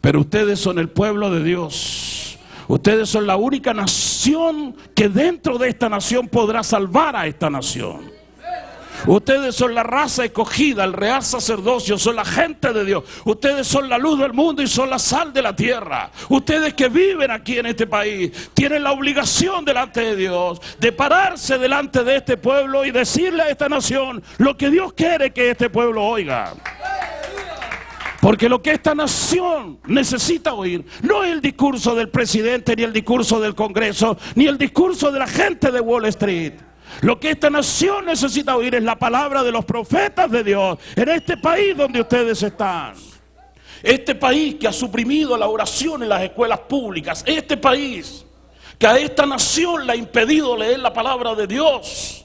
Speaker 1: Pero ustedes son el pueblo de Dios. Ustedes son la única nación que dentro de esta nación podrá salvar a esta nación. Ustedes son la raza escogida, el real sacerdocio, son la gente de Dios. Ustedes son la luz del mundo y son la sal de la tierra. Ustedes que viven aquí en este país tienen la obligación delante de Dios de pararse delante de este pueblo y decirle a esta nación lo que Dios quiere que este pueblo oiga. Porque lo que esta nación necesita oír no es el discurso del presidente, ni el discurso del Congreso, ni el discurso de la gente de Wall Street. Lo que esta nación necesita oír es la palabra de los profetas de Dios en este país donde ustedes están. Este país que ha suprimido la oración en las escuelas públicas. Este país que a esta nación le ha impedido leer la palabra de Dios.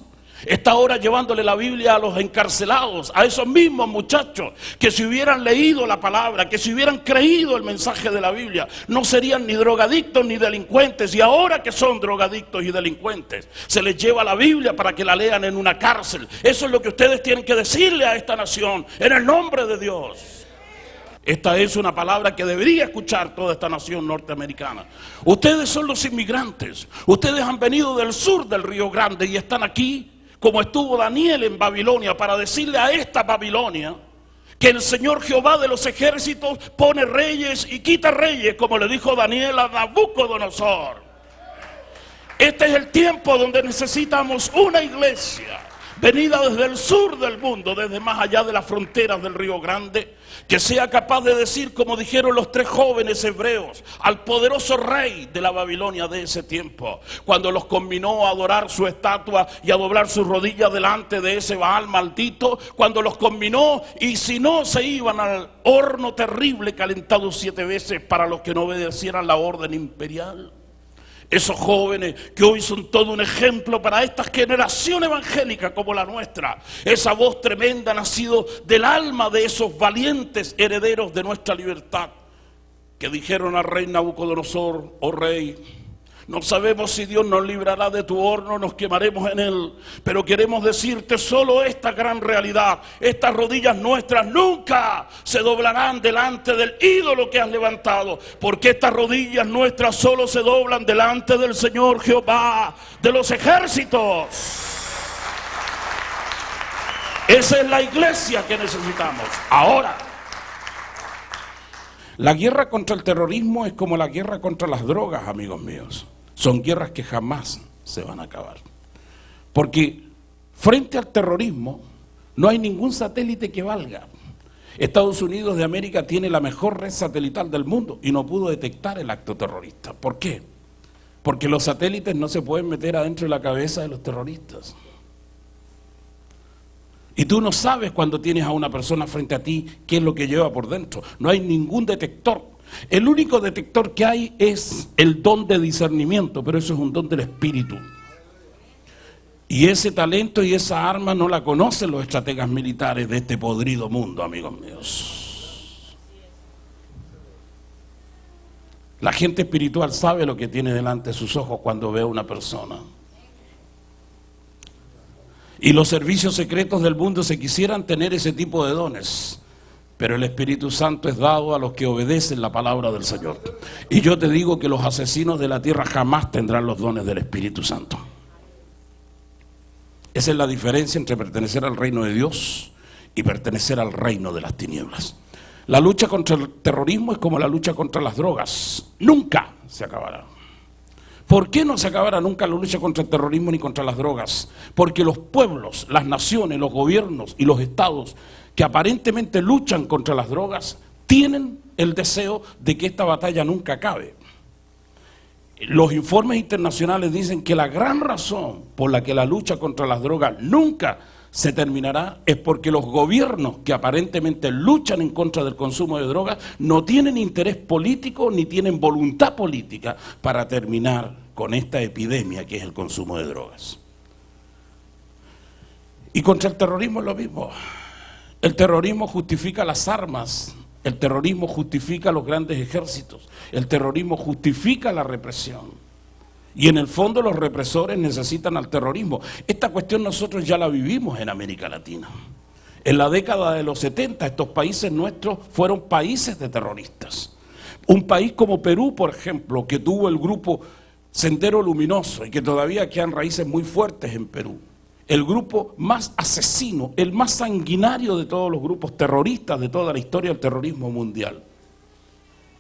Speaker 1: Está ahora llevándole la Biblia a los encarcelados, a esos mismos muchachos que si hubieran leído la palabra, que si hubieran creído el mensaje de la Biblia, no serían ni drogadictos ni delincuentes. Y ahora que son drogadictos y delincuentes, se les lleva la Biblia para que la lean en una cárcel. Eso es lo que ustedes tienen que decirle a esta nación, en el nombre de Dios. Esta es una palabra que debería escuchar toda esta nación norteamericana. Ustedes son los inmigrantes. Ustedes han venido del sur del Río Grande y están aquí como estuvo Daniel en Babilonia, para decirle a esta Babilonia que el Señor Jehová de los ejércitos pone reyes y quita reyes, como le dijo Daniel a Nabucodonosor. Este es el tiempo donde necesitamos una iglesia venida desde el sur del mundo, desde más allá de las fronteras del Río Grande, que sea capaz de decir, como dijeron los 3 jóvenes hebreos, al poderoso rey de la Babilonia de ese tiempo, cuando los conminó a adorar su estatua y a doblar sus rodillas delante de ese Baal maldito, cuando los conminó, y si no se iban al horno terrible calentado 7 veces para los que no obedecieran la orden imperial. Esos jóvenes que hoy son todo un ejemplo para esta generación evangélica como la nuestra. Esa voz tremenda ha nacido del alma de esos valientes herederos de nuestra libertad, que dijeron al rey Nabucodonosor: oh rey, no sabemos si Dios nos librará de tu horno, nos quemaremos en él, pero queremos decirte solo esta gran realidad: estas rodillas nuestras nunca se doblarán delante del ídolo que has levantado, porque estas rodillas nuestras solo se doblan delante del Señor Jehová de los ejércitos. Esa es la iglesia que necesitamos ahora. La guerra contra el terrorismo es como la guerra contra las drogas, amigos míos. Son guerras que jamás se van a acabar. Porque frente al terrorismo no hay ningún satélite que valga. Estados Unidos de América tiene la mejor red satelital del mundo y no pudo detectar el acto terrorista. ¿Por qué? Porque los satélites no se pueden meter adentro de la cabeza de los terroristas. Y tú no sabes cuando tienes a una persona frente a ti qué es lo que lleva por dentro. No hay ningún detector. El único detector que hay es el don de discernimiento, pero eso es un don del espíritu. Y ese talento y esa arma no la conocen los estrategas militares de este podrido mundo, amigos míos. La gente espiritual sabe lo que tiene delante de sus ojos cuando ve a una persona. Y los servicios secretos del mundo se quisieran tener ese tipo de dones, pero el Espíritu Santo es dado a los que obedecen la palabra del Señor. Y yo te digo que los asesinos de la tierra jamás tendrán los dones del Espíritu Santo. Esa es la diferencia entre pertenecer al reino de Dios y pertenecer al reino de las tinieblas. La lucha contra el terrorismo es como la lucha contra las drogas. Nunca se acabará. ¿Por qué no se acabará nunca la lucha contra el terrorismo ni contra las drogas? Porque los pueblos, las naciones, los gobiernos y los estados que aparentemente luchan contra las drogas tienen el deseo de que esta batalla nunca acabe. Los informes internacionales dicen que la gran razón por la que la lucha contra las drogas nunca se terminará es porque los gobiernos que aparentemente luchan en contra del consumo de drogas no tienen interés político ni tienen voluntad política para terminar con esta epidemia que es el consumo de drogas. Y contra el terrorismo es lo mismo. El terrorismo justifica las armas, el terrorismo justifica los grandes ejércitos, el terrorismo justifica la represión. Y en el fondo los represores necesitan al terrorismo. Esta cuestión nosotros ya la vivimos en América Latina. En la década de los 70 estos países nuestros fueron países de terroristas. Un país como Perú, por ejemplo, que tuvo el grupo Sendero Luminoso y que todavía quedan raíces muy fuertes en Perú. el grupo más asesino, el más sanguinario de todos los grupos terroristas de toda la historia del terrorismo mundial.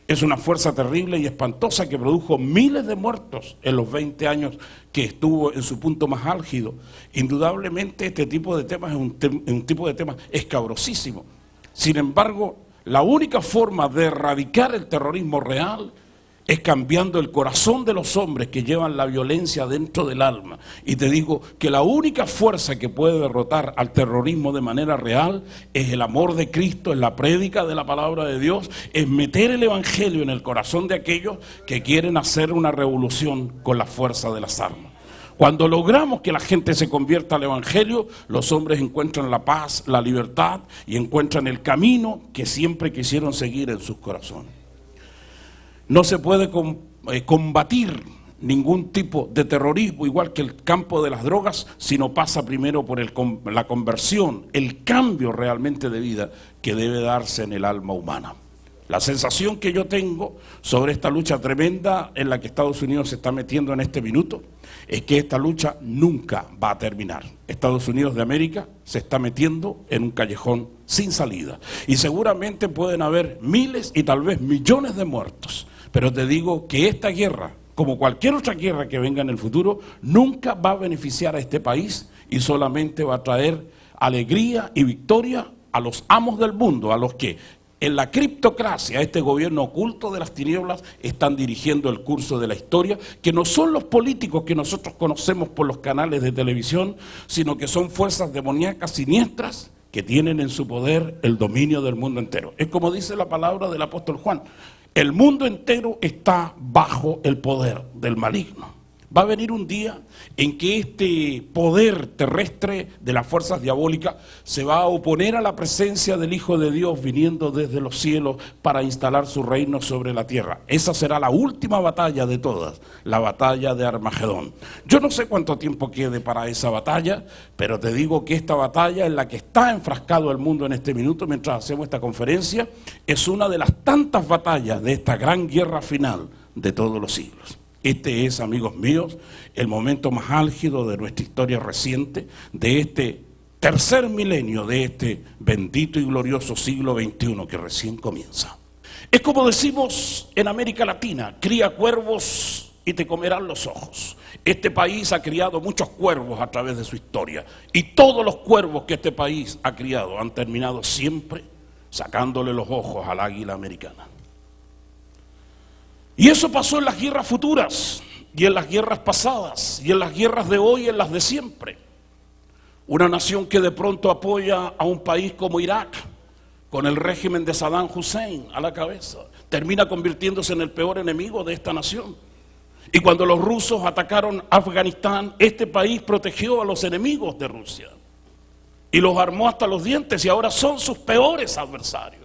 Speaker 1: Es una fuerza terrible y espantosa que produjo miles de muertos en los 20 años que estuvo en su punto más álgido. Indudablemente este tipo de temas es un tipo de tema escabrosísimo. Sin embargo, la única forma de erradicar el terrorismo real es cambiando el corazón de los hombres que llevan la violencia dentro del alma. Y te digo que la única fuerza que puede derrotar al terrorismo de manera real es el amor de Cristo, es la prédica de la palabra de Dios, es meter el evangelio en el corazón de aquellos que quieren hacer una revolución con la fuerza de las armas. Cuando logramos que la gente se convierta al evangelio, los hombres encuentran la paz, la libertad y encuentran el camino que siempre quisieron seguir en sus corazones. No se puede combatir ningún tipo de terrorismo, igual que el campo de las drogas, si no pasa primero por la conversión, el cambio realmente de vida que debe darse en el alma humana. La sensación que yo tengo sobre esta lucha tremenda en la que Estados Unidos se está metiendo en este minuto es que esta lucha nunca va a terminar. Estados Unidos de América se está metiendo en un callejón sin salida y seguramente pueden haber miles y tal vez millones de muertos. Pero te digo que esta guerra, como cualquier otra guerra que venga en el futuro, nunca va a beneficiar a este país y solamente va a traer alegría y victoria a los amos del mundo, a los que en la criptocracia, este gobierno oculto de las tinieblas, están dirigiendo el curso de la historia, que no son los políticos que nosotros conocemos por los canales de televisión, sino que son fuerzas demoníacas siniestras que tienen en su poder el dominio del mundo entero. Es como dice la palabra del apóstol Juan. El mundo entero está bajo el poder del maligno. Va a venir un día en que este poder terrestre de las fuerzas diabólicas se va a oponer a la presencia del Hijo de Dios viniendo desde los cielos para instalar su reino sobre la tierra. Esa será la última batalla de todas, la batalla de Armagedón. Yo no sé cuánto tiempo quede para esa batalla, pero te digo que esta batalla en la que está enfrascado el mundo en este minuto mientras hacemos esta conferencia es una de las tantas batallas de esta gran guerra final de todos los siglos. Este es, amigos míos, el momento más álgido de nuestra historia reciente, de este tercer milenio, de este bendito y glorioso siglo XXI que recién comienza. Es como decimos en América Latina, cría cuervos y te comerán los ojos. Este país ha criado muchos cuervos a través de su historia y todos los cuervos que este país ha criado han terminado siempre sacándole los ojos al águila americana. Y eso pasó en las guerras futuras, y en las guerras pasadas, y en las guerras de hoy, y en las de siempre. Una nación que de pronto apoya a un país como Irak, con el régimen de Saddam Hussein a la cabeza, termina convirtiéndose en el peor enemigo de esta nación. Y cuando los rusos atacaron Afganistán, este país protegió a los enemigos de Rusia, y los armó hasta los dientes, y ahora son sus peores adversarios.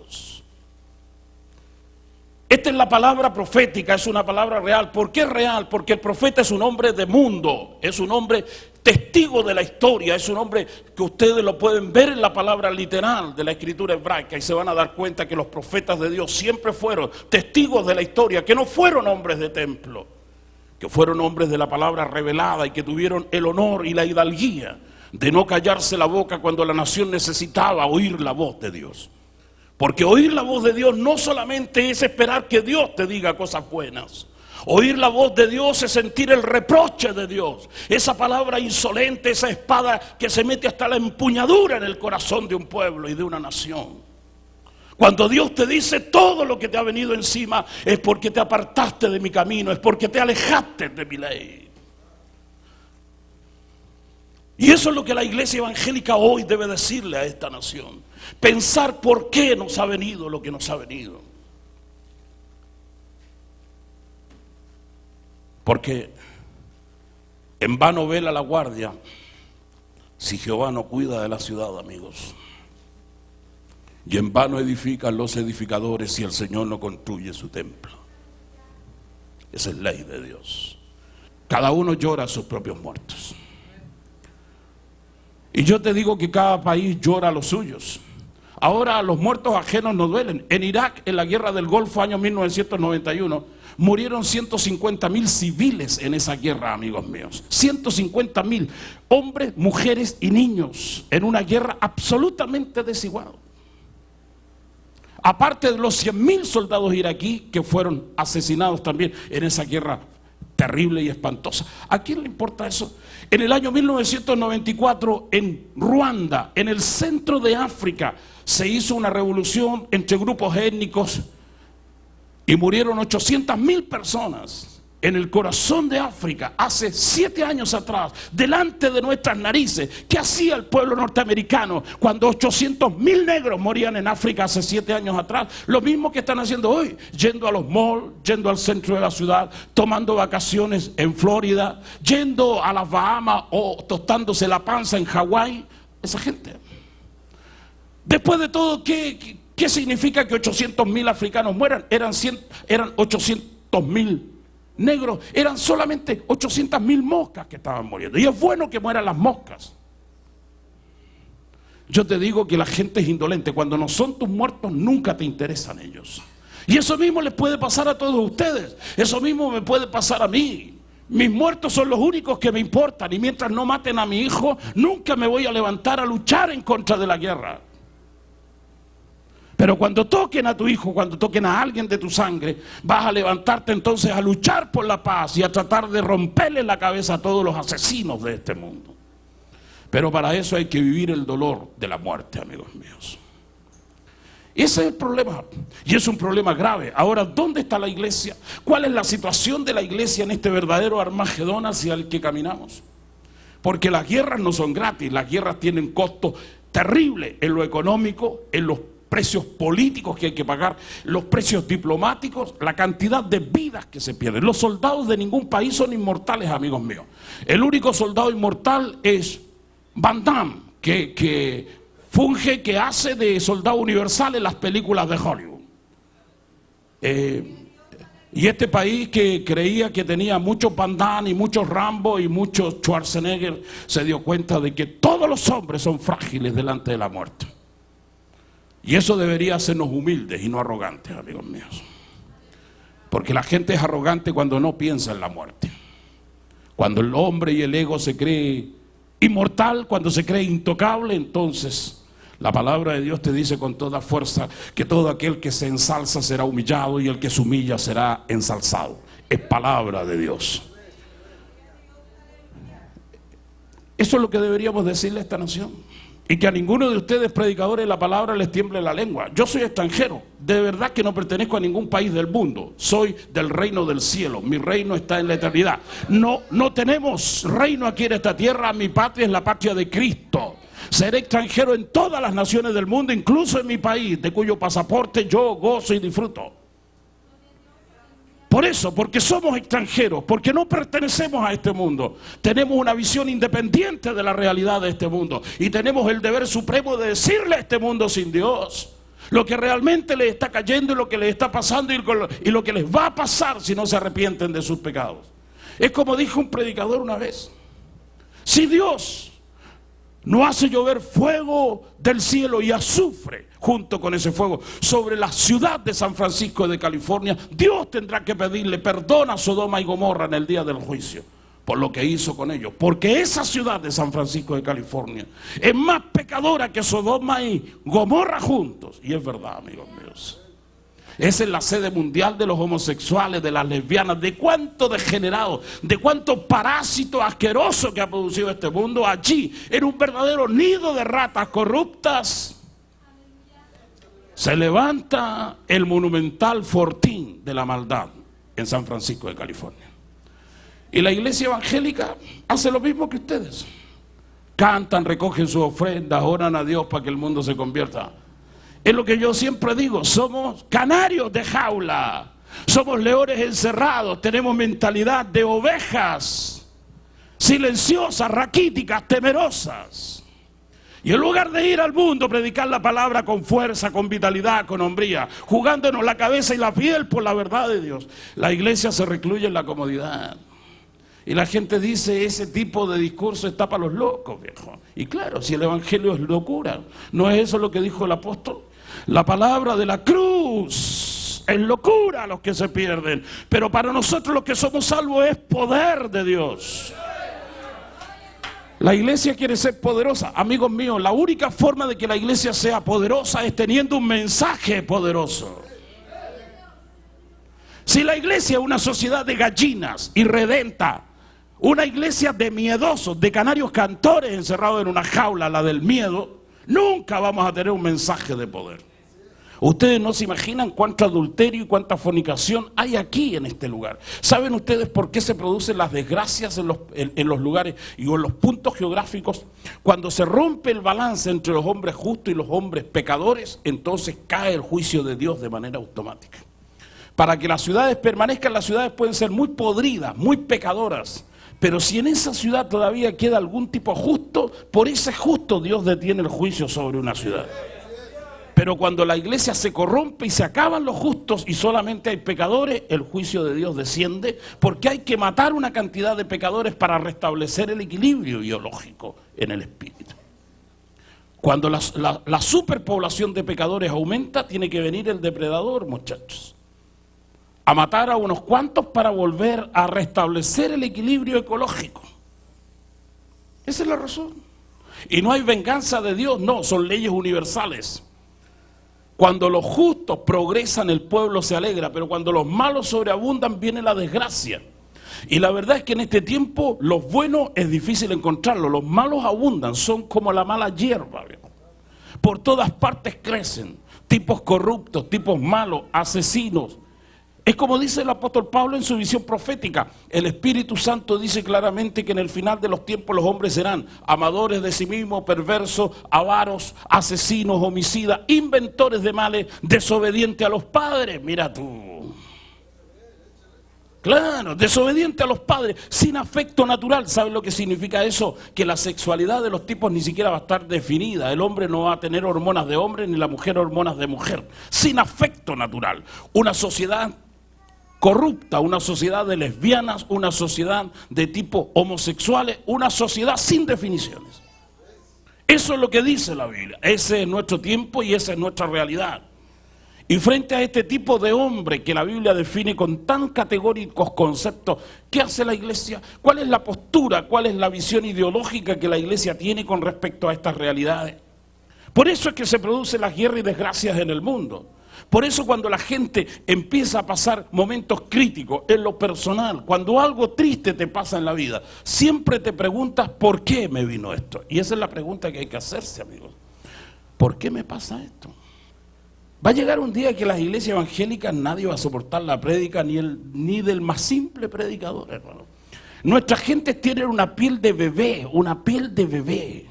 Speaker 1: Esta es la palabra profética, es una palabra real. ¿Por qué es real? Porque el profeta es un hombre de mundo, es un hombre testigo de la historia, es un hombre que ustedes lo pueden ver en la palabra literal de la escritura hebraica y se van a dar cuenta que los profetas de Dios siempre fueron testigos de la historia, que no fueron hombres de templo, que fueron hombres de la palabra revelada y que tuvieron el honor y la hidalguía de no callarse la boca cuando la nación necesitaba oír la voz de Dios. Porque oír la voz de Dios no solamente es esperar que Dios te diga cosas buenas. Oír la voz de Dios es sentir el reproche de Dios. Esa palabra insolente, esa espada que se mete hasta la empuñadura en el corazón de un pueblo y de una nación. Cuando Dios te dice todo lo que te ha venido encima es porque te apartaste de mi camino, es porque te alejaste de mi ley. Y eso es lo que la iglesia evangélica hoy debe decirle a esta nación. Pensar por qué nos ha venido lo que nos ha venido. Porque en vano vela la guardia si Jehová no cuida de la ciudad, amigos. Y en vano edifican los edificadores si el Señor no construye su templo. Esa es ley de Dios. Cada uno llora a sus propios muertos. Y yo te digo que cada país llora a los suyos. ahora los muertos ajenos no duelen. En Irak, en la guerra del Golfo, año 1991, murieron 150.000 civiles en esa guerra, amigos míos. 150.000 hombres, mujeres y niños en una guerra absolutamente desigual. Aparte de los 100.000 soldados iraquíes que fueron asesinados también en esa guerra terrible y espantosa. ¿A quién le importa eso? En el año 1994, en Ruanda, en el centro de África, se hizo una revolución entre grupos étnicos y murieron 800.000 personas en el corazón de África, hace 7 años atrás, delante de nuestras narices. ¿Qué hacía el pueblo norteamericano cuando 800.000 negros morían en África hace 7 años atrás? Lo mismo que están haciendo hoy, yendo a los malls, yendo al centro de la ciudad, tomando vacaciones en Florida, yendo a las Bahamas o tostándose la panza en Hawái. Esa gente. Después de todo, ¿qué significa que 800.000 africanos mueran? Eran 800.000 negros, eran solamente 800.000 moscas que estaban muriendo. Y es bueno que mueran las moscas. Yo te digo que la gente es indolente. Cuando no son tus muertos, nunca te interesan ellos. Y eso mismo les puede pasar a todos ustedes. Eso mismo me puede pasar a mí. Mis muertos son los únicos que me importan. Y mientras no maten a mi hijo, nunca me voy a levantar a luchar en contra de la guerra. Pero cuando toquen a tu hijo, cuando toquen a alguien de tu sangre, vas a levantarte entonces a luchar por la paz y a tratar de romperle la cabeza a todos los asesinos de este mundo. Pero para eso hay que vivir el dolor de la muerte, amigos míos. Ese es el problema, y es un problema grave. Ahora, ¿dónde está la iglesia? ¿Cuál es la situación de la iglesia en este verdadero Armagedón hacia el que caminamos? Porque las guerras no son gratis, las guerras tienen costos terribles en lo económico, en los precios políticos que hay que pagar, los precios diplomáticos, la cantidad de vidas que se pierden. Los soldados de ningún país son inmortales, amigos míos. El único soldado inmortal es Van Damme, que funge, que hace de soldado universal en las películas de Hollywood. Y este país que creía que tenía muchos Van Damme y muchos Rambo y muchos Schwarzenegger, se dio cuenta de que todos los hombres son frágiles delante de la muerte. Y eso debería hacernos humildes y no arrogantes, amigos míos. Porque la gente es arrogante cuando no piensa en la muerte. Cuando el hombre y el ego se cree inmortal, cuando se cree intocable, entonces la palabra de Dios te dice con toda fuerza que todo aquel que se ensalza será humillado y el que se humilla será ensalzado. Es palabra de Dios. Eso es lo que deberíamos decirle a esta nación. Y que a ninguno de ustedes, predicadores de la palabra, les tiemble la lengua. Yo soy extranjero, de verdad que no pertenezco a ningún país del mundo. Soy del reino del cielo, mi reino está en la eternidad. No tenemos reino aquí en esta tierra, mi patria es la patria de Cristo. Seré extranjero en todas las naciones del mundo, incluso en mi país, de cuyo pasaporte yo gozo y disfruto. Por eso, porque somos extranjeros, porque no pertenecemos a este mundo, tenemos una visión independiente de la realidad de este mundo y tenemos el deber supremo de decirle a este mundo sin Dios lo que realmente les está cayendo y lo que les está pasando y lo que les va a pasar si no se arrepienten de sus pecados. Es como dijo un predicador una vez: si Dios no hace llover fuego del cielo y azufre junto con ese fuego sobre la ciudad de San Francisco de California, Dios tendrá que pedirle perdón a Sodoma y Gomorra en el día del juicio por lo que hizo con ellos, porque esa ciudad de San Francisco de California es más pecadora que Sodoma y Gomorra juntos. Y es verdad, amigos míos. Esa es la sede mundial de los homosexuales, de las lesbianas, de cuánto degenerado, de cuánto parásito asqueroso que ha producido este mundo allí, en un verdadero nido de ratas corruptas. Se levanta el monumental fortín de la maldad en San Francisco de California. Y la iglesia evangélica hace lo mismo que ustedes. Cantan, recogen sus ofrendas, oran a Dios para que el mundo se convierta. Es lo que yo siempre digo, somos canarios de jaula, somos leones encerrados, tenemos mentalidad de ovejas, silenciosas, raquíticas, temerosas. Y en lugar de ir al mundo, predicar la palabra con fuerza, con vitalidad, con hombría, jugándonos la cabeza y la piel por la verdad de Dios, la iglesia se recluye en la comodidad. Y la gente dice, ese tipo de discurso está para los locos, viejo. Y claro, si el evangelio es locura, ¿no es eso lo que dijo el apóstol? La palabra de la cruz es locura a los que se pierden, pero para nosotros los que somos salvos es poder de Dios. La iglesia quiere ser poderosa. Amigos míos, la única forma de que la iglesia sea poderosa es teniendo un mensaje poderoso. Si la iglesia es una sociedad de gallinas irredenta, una iglesia de miedosos, de canarios cantores encerrados en una jaula, la del miedo, nunca vamos a tener un mensaje de poder. Ustedes no se imaginan cuánto adulterio y cuánta fornicación hay aquí en este lugar. ¿Saben ustedes por qué se producen las desgracias en los lugares y en los puntos geográficos? Cuando se rompe el balance entre los hombres justos y los hombres pecadores, entonces cae el juicio de Dios de manera automática. Para que las ciudades permanezcan, las ciudades pueden ser muy podridas, muy pecadoras, pero si en esa ciudad todavía queda algún tipo justo, por ese justo Dios detiene el juicio sobre una ciudad. Pero cuando la iglesia se corrompe y se acaban los justos y solamente hay pecadores, el juicio de Dios desciende, porque hay que matar una cantidad de pecadores para restablecer el equilibrio biológico en el espíritu. Cuando la superpoblación de pecadores aumenta, tiene que venir el depredador, muchachos, a matar a unos cuantos para volver a restablecer el equilibrio ecológico. Esa es la razón. Y no hay venganza de Dios, no, son leyes universales. Cuando los justos progresan, el pueblo se alegra, pero cuando los malos sobreabundan, viene la desgracia. Y la verdad es que en este tiempo los buenos es difícil encontrarlos, los malos abundan, son como la mala hierba. Por todas partes crecen, tipos corruptos, tipos malos, asesinos. Es como dice el apóstol Pablo en su visión profética. El Espíritu Santo dice claramente que en el final de los tiempos los hombres serán amadores de sí mismos, perversos, avaros, asesinos, homicidas, inventores de males, desobedientes a los padres. Mira tú. Claro, desobediente a los padres, sin afecto natural. ¿Sabes lo que significa eso? Que la sexualidad de los tipos ni siquiera va a estar definida. El hombre no va a tener hormonas de hombre ni la mujer hormonas de mujer. Sin afecto natural. Una sociedad corrupta, una sociedad de lesbianas, una sociedad de tipo homosexuales, una sociedad sin definiciones. Eso es lo que dice la Biblia. Ese es nuestro tiempo y esa es nuestra realidad. Y frente a este tipo de hombre que la Biblia define con tan categóricos conceptos, ¿qué hace la iglesia? ¿Cuál es la postura? ¿Cuál es la visión ideológica que la iglesia tiene con respecto a estas realidades? Por eso es que se producen las guerras y desgracias en el mundo. Por eso cuando la gente empieza a pasar momentos críticos en lo personal, cuando algo triste te pasa en la vida, siempre te preguntas ¿por qué me vino esto? Y esa es la pregunta que hay que hacerse, amigos. ¿Por qué me pasa esto? Va a llegar un día que las iglesias evangélicas nadie va a soportar la prédica ni del más simple predicador, hermano. Nuestra gente tiene una piel de bebé, una piel de bebé.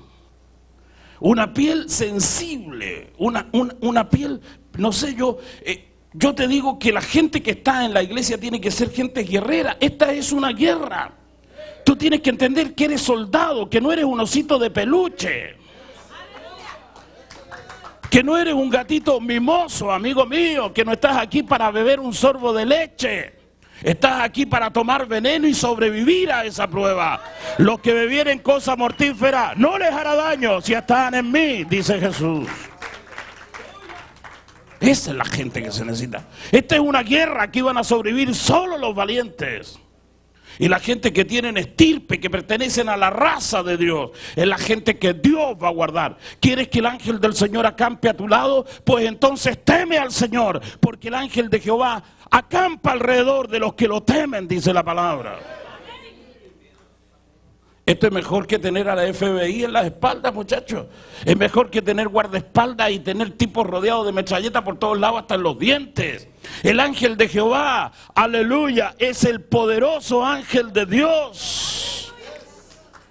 Speaker 1: Una piel sensible, una piel, no sé, yo te digo que la gente que está en la iglesia tiene que ser gente guerrera. Esta es una guerra. Tú tienes que entender que eres soldado, que no eres un osito de peluche. Que no eres un gatito mimoso, amigo mío, que no estás aquí para beber un sorbo de leche. Estás aquí para tomar veneno y sobrevivir a esa prueba. Los que bebieren cosa mortífera no les hará daño si están en mí, dice Jesús. Esa es la gente que se necesita. Esta es una guerra que iban a sobrevivir solo los valientes. Y la gente que tienen estirpe, que pertenecen a la raza de Dios, es la gente que Dios va a guardar. ¿Quieres que el ángel del Señor acampe a tu lado? Pues entonces teme al Señor, porque el ángel de Jehová acampa alrededor de los que lo temen, dice la palabra. Esto es mejor que tener a la FBI en las espaldas, muchachos. Es mejor que tener guardaespaldas y tener tipos rodeados de metralleta por todos lados, hasta en los dientes. El ángel de Jehová, aleluya, es el poderoso ángel de Dios.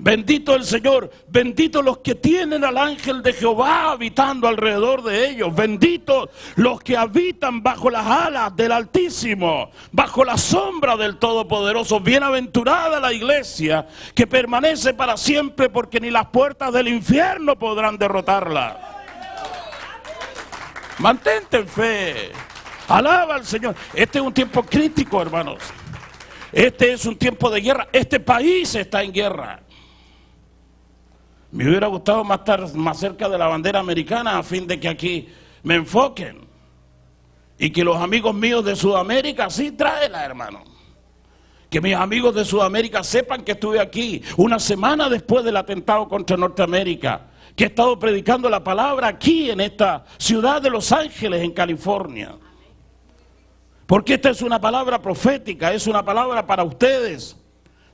Speaker 1: Bendito el Señor, bendito los que tienen al ángel de Jehová habitando alrededor de ellos. Benditos los que habitan bajo las alas del Altísimo, bajo la sombra del Todopoderoso. Bienaventurada la iglesia que permanece para siempre, porque ni las puertas del infierno podrán derrotarla. Mantente en fe, alaba al Señor. Este es un tiempo crítico, hermanos. Este es un tiempo de guerra. Este país está en guerra. Me hubiera gustado más estar más cerca de la bandera americana a fin de que aquí me enfoquen. Y que los amigos míos de Sudamérica, sí, tráela, hermano. Que mis amigos de Sudamérica sepan que estuve aquí una semana después del atentado contra Norteamérica. Que he estado predicando la palabra aquí en esta ciudad de Los Ángeles, en California. Porque esta es una palabra profética, es una palabra para ustedes.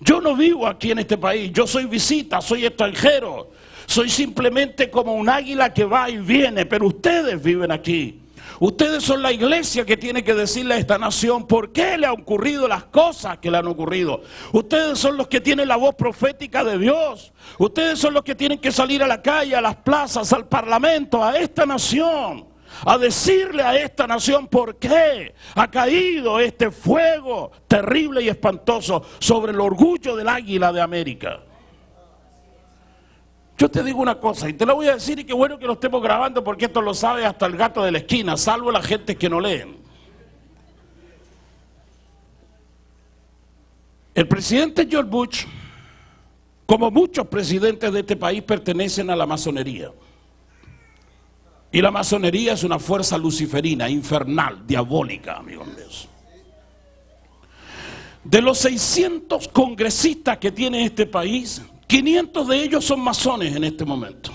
Speaker 1: Yo no vivo aquí en este país, yo soy visita, soy extranjero. Soy simplemente como un águila que va y viene, pero ustedes viven aquí. Ustedes son la iglesia que tiene que decirle a esta nación por qué le han ocurrido las cosas que le han ocurrido. Ustedes son los que tienen la voz profética de Dios. Ustedes son los que tienen que salir a la calle, a las plazas, al parlamento, a esta nación. A decirle a esta nación por qué ha caído este fuego terrible y espantoso sobre el orgullo del águila de América. Yo te digo una cosa y te la voy a decir, y qué bueno que lo estemos grabando porque esto lo sabe hasta el gato de la esquina, salvo la gente que no leen. El presidente George Bush, como muchos presidentes de este país, pertenecen a la masonería. Y la masonería es una fuerza luciferina, infernal, diabólica, amigos míos. De los 600 congresistas que tiene este país, 500 de ellos son masones en este momento.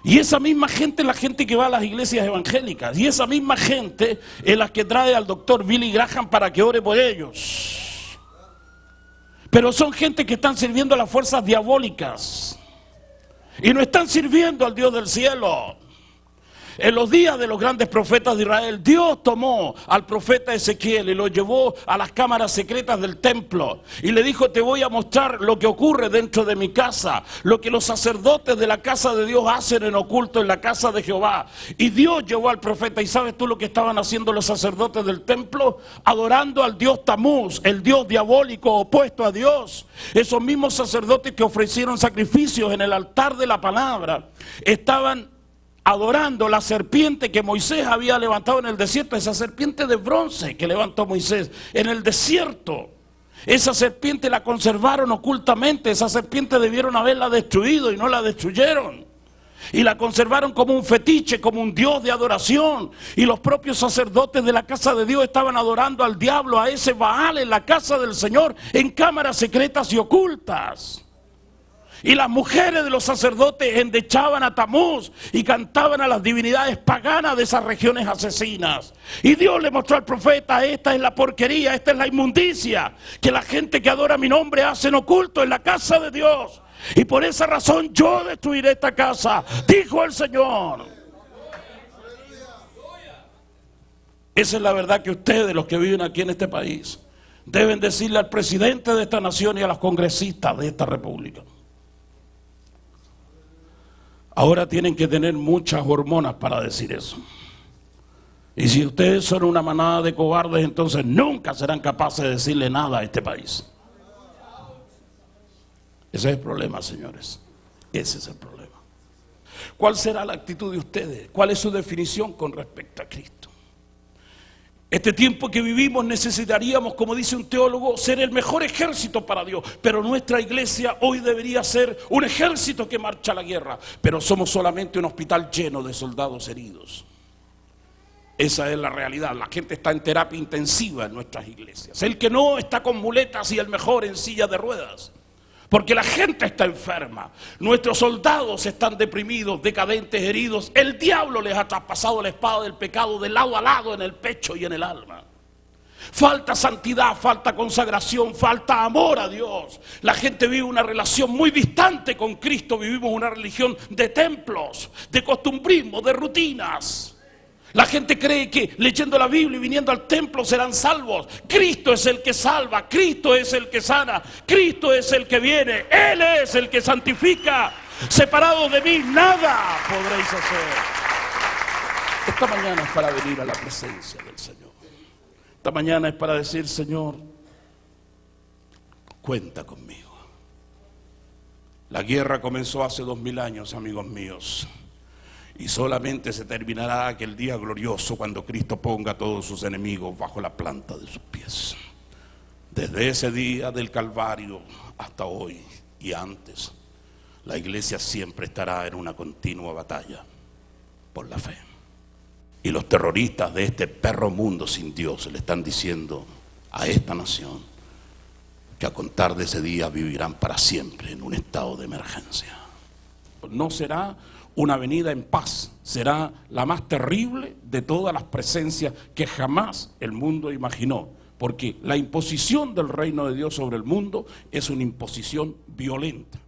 Speaker 1: Y esa misma gente es la gente que va a las iglesias evangélicas. Y esa misma gente es la que trae al doctor Billy Graham para que ore por ellos. Pero son gente que están sirviendo a las fuerzas diabólicas. Y no están sirviendo al Dios del cielo. En los días de los grandes profetas de Israel, Dios tomó al profeta Ezequiel y lo llevó a las cámaras secretas del templo y le dijo: te voy a mostrar lo que ocurre dentro de mi casa, lo que los sacerdotes de la casa de Dios hacen en oculto en la casa de Jehová. Y Dios llevó al profeta, y ¿sabes tú lo que estaban haciendo los sacerdotes del templo? Adorando al dios Tamuz, el dios diabólico opuesto a Dios. Esos mismos sacerdotes que ofrecieron sacrificios en el altar de la palabra estaban adorando la serpiente que Moisés había levantado en el desierto, esa serpiente de bronce que levantó Moisés en el desierto. Esa serpiente la conservaron ocultamente, esa serpiente debieron haberla destruido y no la destruyeron. Y la conservaron como un fetiche, como un dios de adoración. Y los propios sacerdotes de la casa de Dios estaban adorando al diablo, a ese Baal en la casa del Señor, en cámaras secretas y ocultas. Y las mujeres de los sacerdotes endechaban a Tamuz y cantaban a las divinidades paganas de esas regiones asesinas. Y Dios le mostró al profeta: esta es la porquería, esta es la inmundicia que la gente que adora mi nombre hacen oculto en la casa de Dios. Y por esa razón yo destruiré esta casa, dijo el Señor. Esa es la verdad que ustedes, los que viven aquí en este país, deben decirle al presidente de esta nación y a los congresistas de esta república. Ahora tienen que tener muchas hormonas para decir eso. Y si ustedes son una manada de cobardes, entonces nunca serán capaces de decirle nada a este país. Ese es el problema, señores. Ese es el problema. ¿Cuál será la actitud de ustedes? ¿Cuál es su definición con respecto a Cristo? Este tiempo que vivimos necesitaríamos, como dice un teólogo, ser el mejor ejército para Dios. Pero nuestra iglesia hoy debería ser un ejército que marcha a la guerra. Pero somos solamente un hospital lleno de soldados heridos. Esa es la realidad. La gente está en terapia intensiva en nuestras iglesias. El que no está con muletas y el mejor en silla de ruedas. Porque la gente está enferma. Nuestros soldados están deprimidos, decadentes, heridos. El diablo les ha traspasado la espada del pecado de lado a lado en el pecho y en el alma. Falta santidad, falta consagración, falta amor a Dios. La gente vive una relación muy distante con Cristo. Vivimos una religión de templos, de costumbrismo, de rutinas. La gente cree que leyendo la Biblia y viniendo al templo serán salvos. Cristo es el que salva, Cristo es el que sana, Cristo es el que viene, Él es el que santifica. Separados de mí nada podréis hacer. Esta mañana es para venir a la presencia del Señor. Esta mañana es para decir: Señor, cuenta conmigo. La guerra comenzó hace 2000 años, amigos míos. Y solamente se terminará aquel día glorioso cuando Cristo ponga a todos sus enemigos bajo la planta de sus pies. Desde ese día del Calvario hasta hoy y antes, la iglesia siempre estará en una continua batalla por la fe. Y los terroristas de este perro mundo sin Dios le están diciendo a esta nación que a contar de ese día vivirán para siempre en un estado de emergencia. No será una venida en paz, será la más terrible de todas las presencias que jamás el mundo imaginó, porque la imposición del reino de Dios sobre el mundo es una imposición violenta.